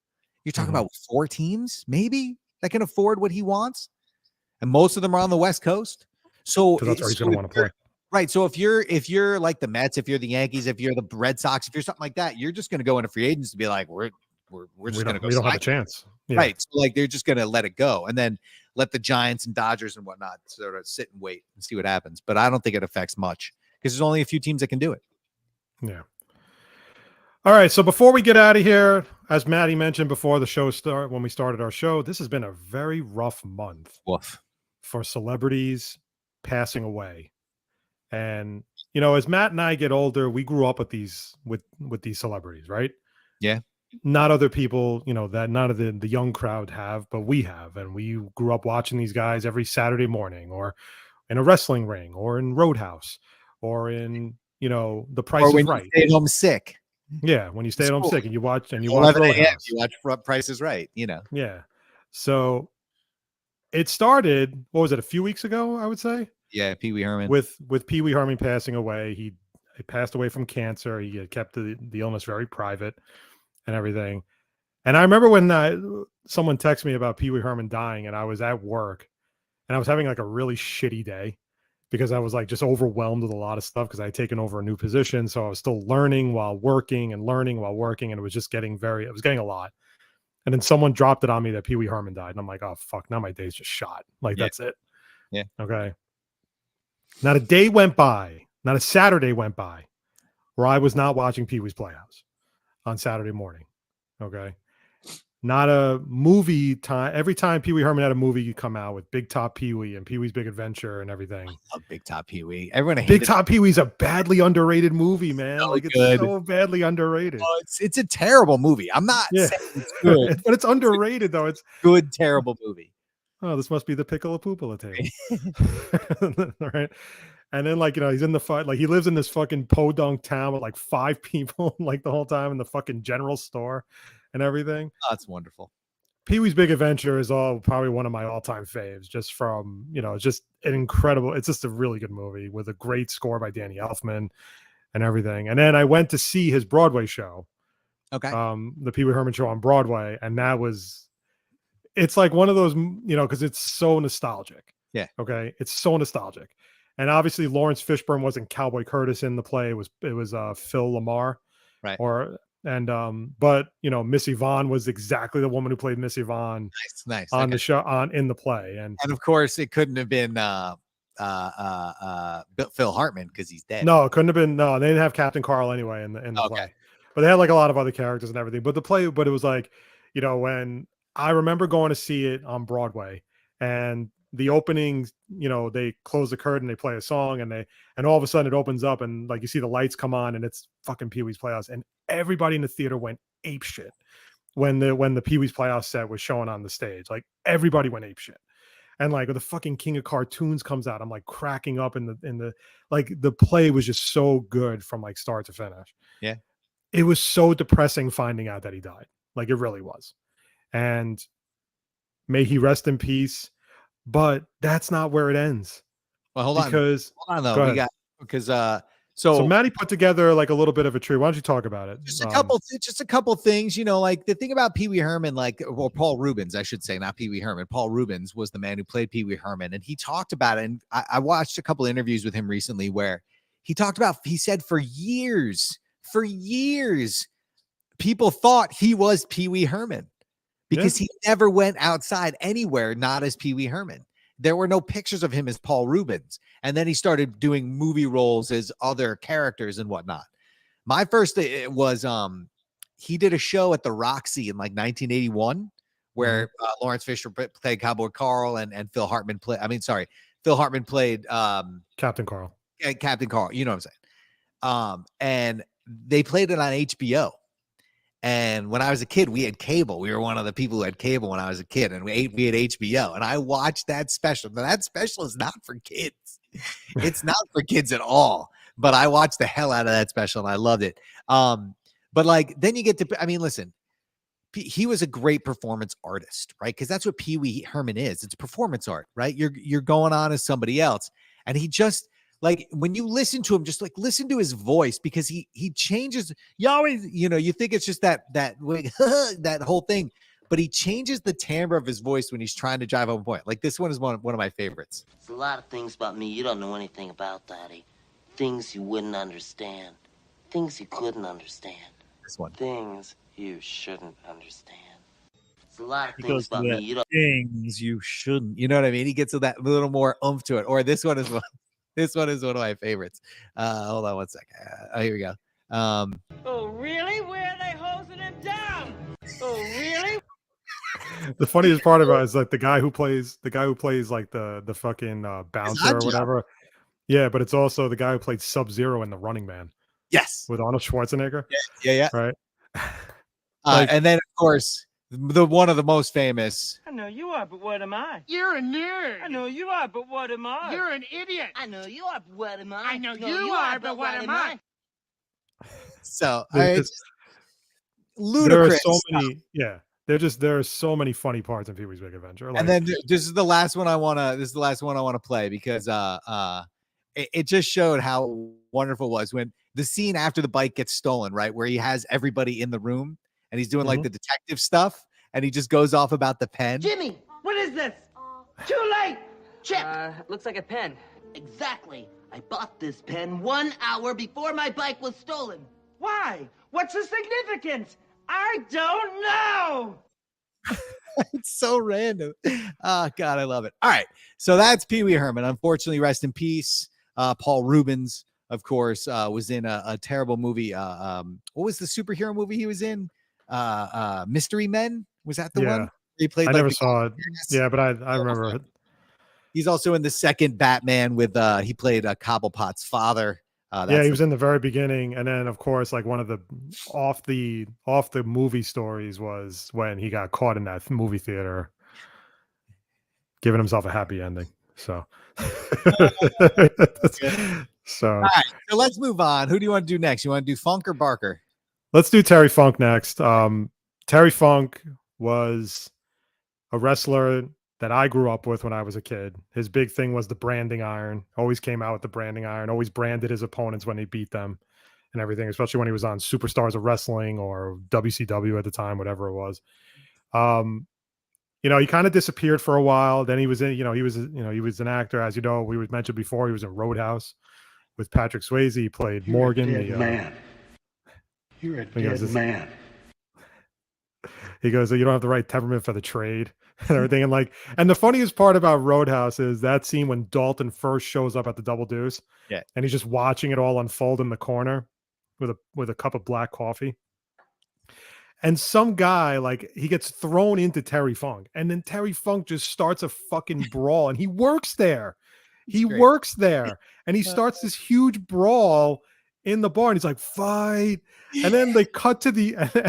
You're talking about 4 teams, maybe, that can afford what he wants, and most of them are on the West Coast. So Because that's where he's going to want to play. Right. So if you're like the Mets, if you're the Yankees, if you're the Red Sox, if you're something like that, you're just going to go into free agents to be like, we're just going to go. We don't have a chance. Yeah. Right. So like they're just going to let it go and then let the Giants and Dodgers and whatnot sort of sit and wait and see what happens. But I don't think it affects much because there's only a few teams that can do it. Yeah. All right. So before we get out of here, as Maddie mentioned before the show when we started our show, this has been a very rough month for celebrities passing away. And as Matt and I get older, we grew up with these celebrities, right? Yeah. Not other people, that none of the young crowd have, but we have. And we grew up watching these guys every Saturday morning, or in a wrestling ring, or in Roadhouse, or in The Price is Right. You stay home sick. Yeah, when you stay at home sick and you watch Roadhouse. Roadhouse. You watch Price is Right. Yeah. So it started. What was it? A few weeks ago, I would say. Yeah, Pee Wee Herman. With Pee Wee Herman passing away, he passed away from cancer. He had kept the illness very private and everything. And I remember when someone texted me about Pee Wee Herman dying, and I was at work, and I was having like a really shitty day because I was like just overwhelmed with a lot of stuff because I had taken over a new position, so I was still learning while working, and it was just getting a lot. And then someone dropped it on me that Pee Wee Herman died, and I'm like, oh fuck, now my day's just shot. Like that's it. Yeah. Okay. Not a day went by, not a Saturday went by where I was not watching Pee Wee's Playhouse on Saturday morning. Okay. Not a movie time. Every time Pee Wee Herman had a movie, you come out with Big Top Pee Wee and Pee Wee's Big Adventure and everything. I love Big Top Pee Wee. Everyone Big Top Pee Wee's a badly underrated movie, man. So like it's good. so badly underrated. Oh, it's a terrible movie. I'm not saying it's good. But it's underrated though. It's good, terrible movie. Oh, this must be the pickle of poopala table. Right. And then he's in the fight, he lives in this fucking podunk town with like 5 people like the whole time in the fucking general store and everything. Oh, that's wonderful. Pee Wee's Big Adventure is probably one of my all-time faves, just from, it's just an incredible, it's just a really good movie with a great score by Danny Elfman and everything. And then I went to see his Broadway show. Okay. The Pee Wee Herman show on Broadway. And it's like one of those, because it's so nostalgic. Yeah. Okay. It's so nostalgic. And obviously Lawrence Fishburne wasn't Cowboy Curtis in the play. It was Phil Lamar. Right. But Missy Vaughn was exactly the woman who played Missy Vaughn. Nice. On the show in the play. And of course it couldn't have been Phil Hartman because he's dead. No, it couldn't have been. No, they didn't have Captain Carl anyway in the play. But they had like a lot of other characters and everything. But it was like, when I remember going to see it on Broadway, and the opening, they close the curtain, they play a song, and all of a sudden it opens up, and like you see the lights come on, and it's fucking Pee Wee's Playhouse, and everybody in the theater went ape shit when the Pee Wee's Playhouse set was showing on the stage. Like everybody went ape shit. And like the fucking King of Cartoons comes out, I'm like cracking up in the like the play was just so good from like start to finish. Yeah. It was so depressing finding out that he died. Like it really was. And may he rest in peace. But that's not where it ends. Well, hold on though. So Maddie put together like a little bit of a tree. Why don't you talk about it? Just a couple things, like the thing about Pee Wee Herman, Paul Rubens, I should say, not Pee Wee Herman. Paul Rubens was the man who played Pee Wee Herman, and he talked about it. And I watched a couple interviews with him recently where he said for years, people thought he was Pee Wee Herman because he never went outside anywhere not as Pee Wee Herman. There were no pictures of him as Paul Rubens. And then he started doing movie roles as other characters and whatnot. My first was he did a show at the Roxy in like 1981 where Lawrence Fishburne played Cowboy Carl and Phil Hartman played Captain Carl. Captain Carl, you know what I'm saying? And they played it on HBO. And when I was a kid, we had cable. We were one of the people who had cable when I was a kid, and we had HBO. And I watched that special. Now, that special is not for kids. It's not for kids at all. But I watched the hell out of that special, and I loved it. But like, then you get to, I mean, listen, he was a great performance artist, right? Because that's what Pee Wee Herman is. It's performance art, right? You're going on as somebody else, and he just, like, when you listen to him, just like listen to his voice, because he changes. You always, you think it's just that that whole thing, but he changes the timbre of his voice when he's trying to drive home a point. Like, this one is one of my favorites. There's a lot of things about me you don't know anything about, Daddy. Things you wouldn't understand. Things you couldn't understand. This one. Things you shouldn't understand. There's a lot of things about me you don't. Things you shouldn't. You know what I mean? He gets that little more oomph to it. Or this one is one. This one is one of my favorites. Hold on one second. Here we go. Oh, really? Where are they hosing him down? Oh, really? The funniest part about it is like the guy who plays like the fucking bouncer or whatever. Yeah, but it's also the guy who played Sub-Zero in The Running Man. Yes. With Arnold Schwarzenegger. Yeah. Right. And then, of course, the one of the most famous. I know you are, but what am I? You're a nerd. I know you are, but what am I? You're an idiot. I know you are, but what am I? I know you are, but what am I? So It's ludicrous. There are so many. Yeah. There are so many funny parts in Pee-wee's Big Adventure. Like, And then this is the last one I want to play, because it just showed how wonderful it was when the scene after the bike gets stolen, right, where he has everybody in the room and he's doing like the detective stuff, and he just goes off about the pen. Jimmy, What is this? Too late! Chip. Looks like a pen. Exactly. I bought this pen 1 hour before my bike was stolen. Why? What's the significance? I don't know! It's so random. Oh God, I love it. All right, so that's Pee Wee Herman. Unfortunately, rest in peace. Paul Rubens, of course, was in a terrible movie. What was the superhero movie he was in? Mystery Men. Was that the one? He played. I never saw it. Yeah, but I remember it. He's also in the second Batman with he played Cobblepot's father. Yeah, he was in the very beginning, and then of course, like one of the off the movie stories was when he got caught in that movie theater, giving himself a happy ending. So, so all right, so let's move on. Who do you want to do next? You want to do Funk or Barker? Let's do Terry Funk next. Terry Funk was a wrestler that I grew up with when I was a kid. His big thing was the branding iron. Always came out with the branding iron. Always branded his opponents when he beat them and everything, especially when he was on Superstars of Wrestling or WCW at the time, whatever it was. He kind of disappeared for a while. Then he was in, he was an actor, as you know, we mentioned before. He was in Roadhouse with Patrick Swayze. He played Morgan. Man. You're a dead man. He goes, you don't have the right temperament for the trade and everything. And the funniest part about Roadhouse is that scene when Dalton first shows up at the Double Deuce. Yeah. And he's just watching it all unfold in the corner with a cup of black coffee. And some guy, he gets thrown into Terry Funk. And then Terry Funk just starts a fucking brawl. And he works there. Works there. And he starts this huge brawl in the bar. And he's like, fight. And then they cut to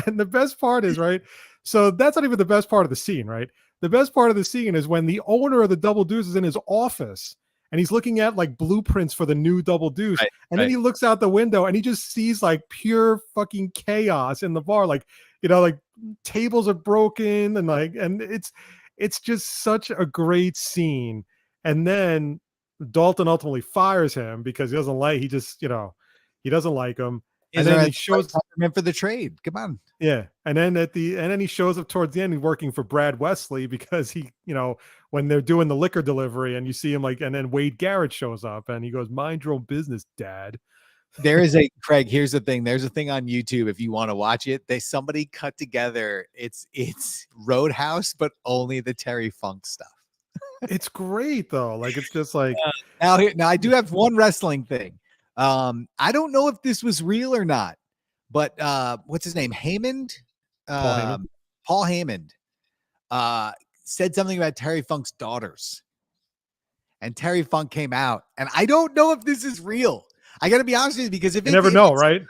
and the best part is, right? So that's not even the best part of the scene, right? The best part of the scene is when the owner of the Double Deuce is in his office and he's looking at blueprints for the new Double Deuce. Right, and then he looks out the window and he just sees pure fucking chaos in the bar. Tables are broken and it's just such a great scene. And then Dalton ultimately fires him because he doesn't like him. And then he shows for the trade. Come on. Yeah. And then he shows up towards the end, he's working for Brad Wesley because he, when they're doing the liquor delivery and you see him and then Wade Garrett shows up and he goes, mind your own business, Dad. There is Craig, here's the thing. There's a thing on YouTube. If you want to watch it, somebody cut together. It's Roadhouse, but only the Terry Funk stuff. It's great though. It's just now I do have one wrestling thing. I don't know if this was real or not, but what's his name? Paul Heyman said something about Terry Funk's daughters, and Terry Funk came out, and I don't know if this is real. I got to be honest with you because if you never know, right?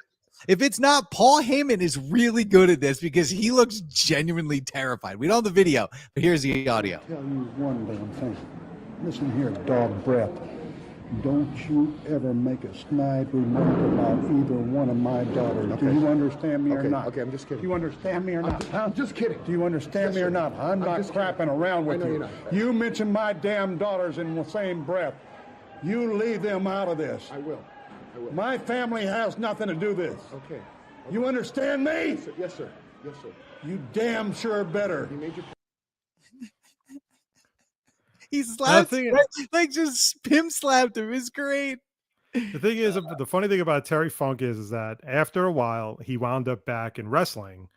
If it's not, Paul Heyman is really good at this because he looks genuinely terrified. We don't have the video, but here's the audio. Tell you one damn thing. Listen here, dog breath. Don't you ever make a snide remark about either one of my daughters. Okay. Do you understand me or not? Okay, I'm just kidding. Do you understand me or not? I'm just kidding. Do you understand me or not? I'm not crapping around with you. You mentioned my damn daughters in the same breath. You leave them out of this. I will. My family has nothing to do with this. Okay. You understand me? Yes, sir. Yes, sir. You damn sure better. You made your He slapped him, like just pimp slapped him. It's great. The thing is, the funny thing about Terry Funk is that after a while, he wound up back in wrestling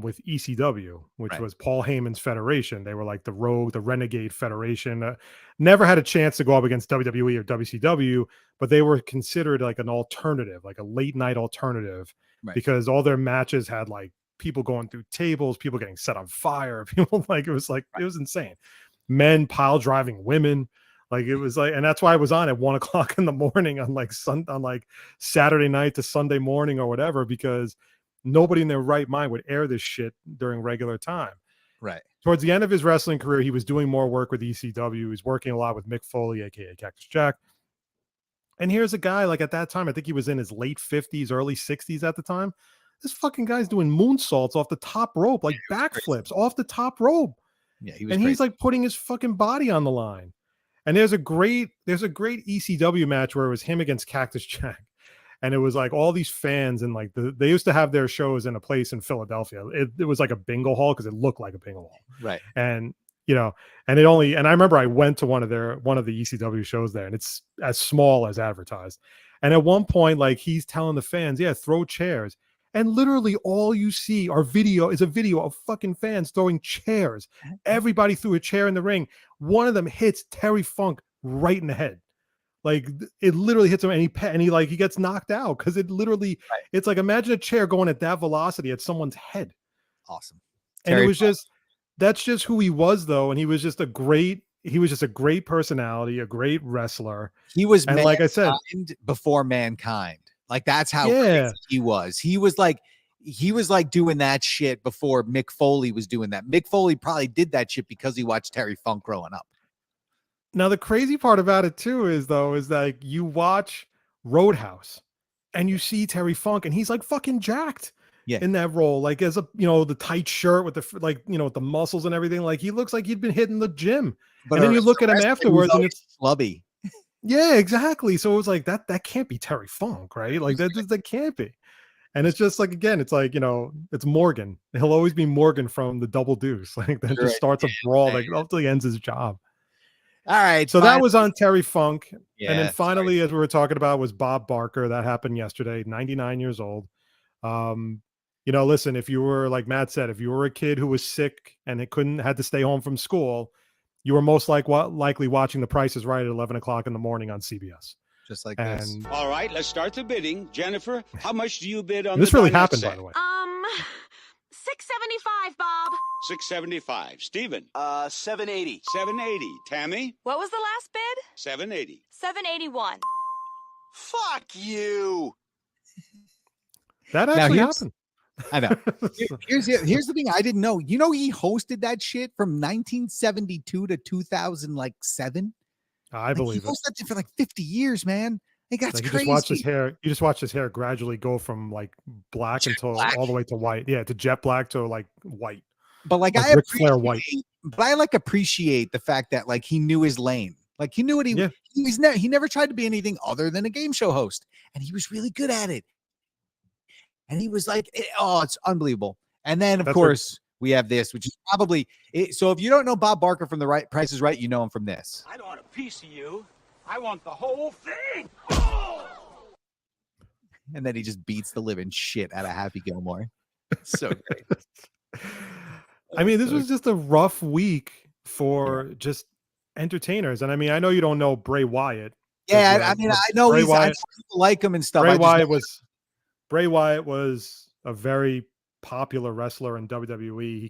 with ECW, which was Paul Heyman's federation. They were like the rogue, the renegade federation. Never had a chance to go up against WWE or WCW, but they were considered like an alternative, like a late night alternative, because all their matches had like people going through tables, people getting set on fire, people it was insane. Men pile driving women, like it was like, and that's why I was on at 1 o'clock in the morning on like Saturday night to Sunday morning or whatever, because nobody in their right mind would air this shit during regular time. Right. Towards the end of his wrestling career, he was doing more work with ECW. He was working a lot with Mick Foley, aka Cactus Jack. And here's a guy, like at that time, I think he was in his late 50s, early 60s at the time. This fucking guy's doing moonsaults off the top rope, like backflips off the top rope. Yeah, he was and he's like putting his fucking body on the line. And there's a great ECW match where it was him against Cactus Jack. And it was like all these fans, and like they used to have their shows in a place in Philadelphia. It was like a bingo hall because it looked like a bingo hall. Right. And and I remember I went to one of the ECW shows there, and it's as small as advertised. And at one point, like he's telling the fans, yeah, throw chairs. And literally all you see are a video of fucking fans throwing chairs. Everybody threw a chair in the ring. One of them hits Terry Funk right in the head. Like it literally hits him, and he gets knocked out because it literally, it's like, imagine a chair going at that velocity at someone's head. Awesome. And it was that's just who he was though. And he was just a great personality, a great wrestler. He was, and like I said, before Mankind. Like that's how crazy he was. He was like doing that shit before Mick Foley was doing that. Mick Foley probably did that shit because he watched Terry Funk growing up. Now the crazy part about it too is that you watch Roadhouse and you see Terry Funk and he's like fucking jacked in that role. Like as the tight shirt with the with the muscles and everything. Like he looks like he'd been hitting the gym. But and then you look at him afterwards and it's flubby. Yeah, exactly. So it was like that can't be Terry Funk, right? Like that can't be. And it's just like, again, it's like, it's Morgan. He'll always be Morgan from the Double Deuce. Like that just starts a brawl like until he ends his job. All right. So that was on Terry Funk. Yeah, and then finally, as we were talking about, was Bob Barker. That happened yesterday, 99 years old. Listen, if you were, like Matt said, if you were a kid who was sick and had to stay home from school, you were most likely watching The Price is Right at 11 o'clock in the morning on CBS. Just like this. All right, let's start the bidding. Jennifer, how much do you bid on this? Really happened, by the way. $675, Bob. $675. Steven? $780. $780. Tammy? What was the last bid? $780. $781. Fuck you. That actually happened. I know. Here's the thing I didn't know. He hosted that shit from 1972 to 2007. I believe he hosted it for like 50 years, man. Like that's crazy. You just watch his hair gradually go from like black all the way to white. Yeah, to jet black to like white. But like I appreciate the fact that like he knew his lane. Like he knew what he never tried to be anything other than a game show host, and he was really good at it. And he was like, it's unbelievable. And then, of course, we have this, which is probably it. So if you don't know Bob Barker from The Price is Right, you know him from this. I don't want a piece of you. I want the whole thing. And then he just beats the living shit out of Happy Gilmore. So great. I mean, this was just a rough week for just entertainers. And I mean, I know you don't know Bray Wyatt. Yeah, I mean, I know I like him and stuff. Bray Wyatt was a very popular wrestler in WWE.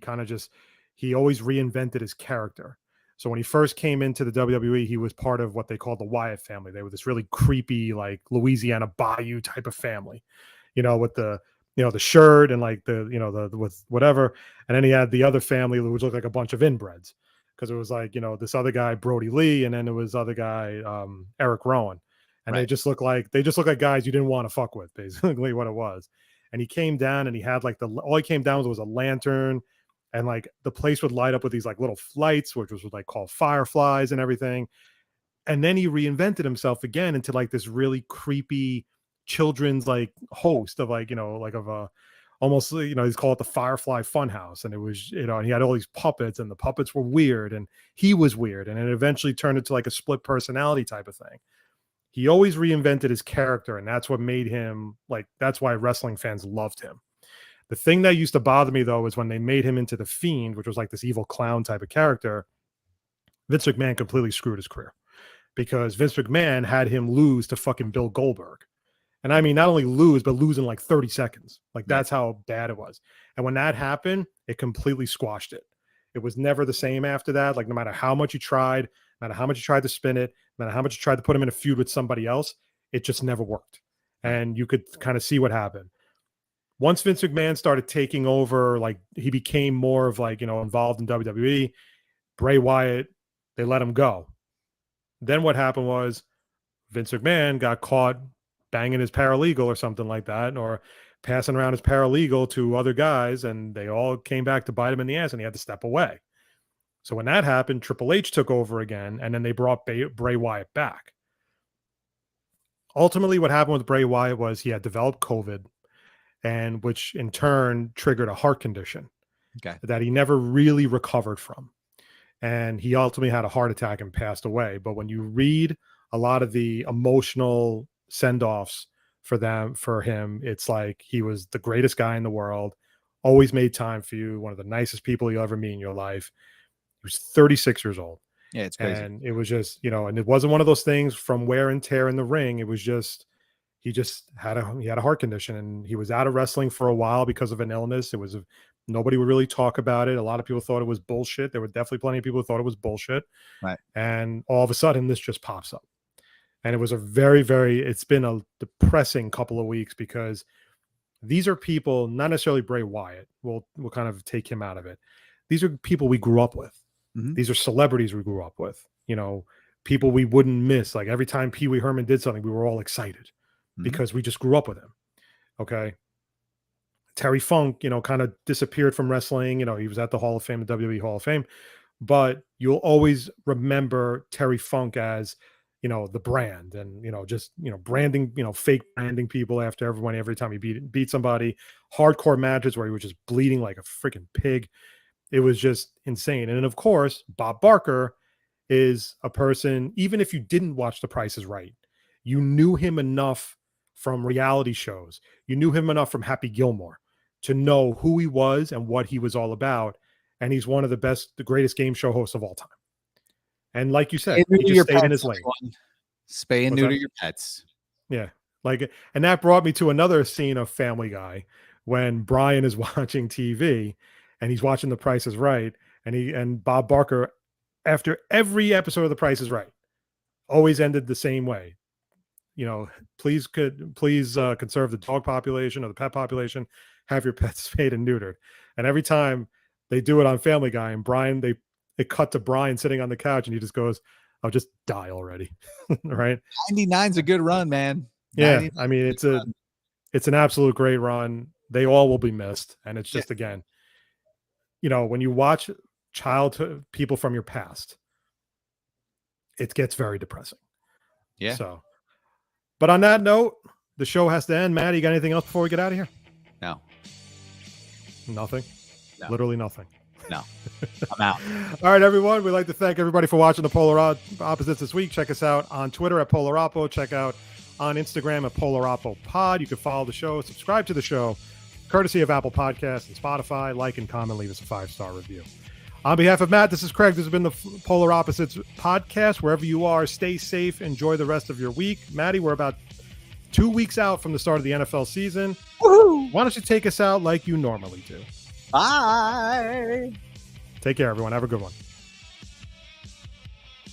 He always reinvented his character. So when he first came into the WWE, he was part of what they called the Wyatt family. They were this really creepy, like Louisiana Bayou type of family. with the the shirt and like the with whatever, and then he had the other family which looked like a bunch of inbreds, because it was like this other guy Brody Lee, and then there was other guy Eric Rowan, and they just look like guys you didn't want to fuck with, basically what it was. And he came down and he had like all he came down with was a lantern, and like the place would light up with these like little flights, which was like called fireflies and everything. And then he reinvented himself again into like this really creepy children's like host of like of a almost he's called it the Firefly Funhouse, and it was and he had all these puppets, and the puppets were weird and he was weird, and it eventually turned into like a split personality type of thing. He always reinvented his character, and that's what made him like, that's why wrestling fans loved him. The thing that used to bother me though is when they made him into the Fiend, which was like this evil clown type of character. Vince McMahon completely screwed his career, because Vince McMahon had him lose to fucking Bill Goldberg. And I mean, not only lose, but lose in like 30 seconds. Like that's how bad it was. And when that happened, it completely squashed it. It was never the same after that. Like no matter how much you tried, no matter how much you tried to spin it, no matter how much you tried to put him in a feud with somebody else, it just never worked. And you could kind of see what happened. Once Vince McMahon started taking over, like he became more of like, involved in WWE, Bray Wyatt, they let him go. Then what happened was Vince McMahon got caught banging his paralegal or something like that, or passing around his paralegal to other guys, and they all came back to bite him in the ass, and he had to step away. So when that happened, Triple H took over again, and then they brought Bray Wyatt back. Ultimately, what happened with Bray Wyatt was he had developed COVID, and which in turn triggered a heart condition that he never really recovered from. And he ultimately had a heart attack and passed away. But when you read a lot of the emotional send-offs for him, it's like he was the greatest guy in the world, always made time for you, one of the nicest people you'll ever meet in your life. He was 36 years old. Yeah, it's crazy. And it was just, and it wasn't one of those things from wear and tear in the ring. It was just, he had a heart condition, and he was out of wrestling for a while because of an illness. Nobody would really talk about it. A lot of people thought it was bullshit. There were definitely plenty of people who thought it was bullshit. Right. And all of a sudden this just pops up. And it was it's been a depressing couple of weeks, because these are people, not necessarily Bray Wyatt. We'll kind of take him out of it. These are people we grew up with. Mm-hmm. These are celebrities we grew up with, people we wouldn't miss. Like every time Pee Wee Herman did something, we were all excited because we just grew up with him. Okay. Terry Funk, kind of disappeared from wrestling. He was at the Hall of Fame, the WWE Hall of Fame, but you'll always remember Terry Funk as, the brand, and, just, branding, fake branding people after everyone, every time he beat somebody, hardcore matches where he was just bleeding like a freaking pig. It was just insane. And then of course, Bob Barker is a person, even if you didn't watch The Price is Right, you knew him enough from reality shows. You knew him enough from Happy Gilmore to know who he was and what he was all about. And he's one of the greatest game show hosts of all time. And like you said, he just stayed in his lane. Spay and neuter your pets. Yeah. And that brought me to another scene of Family Guy, when Brian is watching TV and he's watching The Price is Right. And Bob Barker, after every episode of The Price is Right, always ended the same way. Please conserve the dog population or the pet population, have your pets spayed and neutered. And every time they do it on Family Guy, and Brian, they cut to Brian sitting on the couch, and he just goes, "I'll just die already." Right? 99's a good run, man. Yeah, I mean, it's an absolute great run. They all will be missed, and it's just again, when you watch childhood people from your past, it gets very depressing. Yeah. So, but on that note, the show has to end. Matt, you got anything else before we get out of here? No. Nothing. No. Literally nothing. No. I'm out. All right, everyone. We'd like to thank everybody for watching the Polar Opposites this week. Check us out on Twitter at Polar Oppo. Check out on Instagram at Polar Oppo Pod. You can follow the show, subscribe to the show, courtesy of Apple Podcasts and Spotify. Like and comment, leave us a 5-star review. On behalf of Matt, this is Craig. This has been the Polar Opposites podcast. Wherever you are, stay safe. Enjoy the rest of your week. Maddie, we're about 2 weeks out from the start of the NFL season. Woo-hoo! Why don't you take us out like you normally do? Bye. Take care, everyone. Have a good one.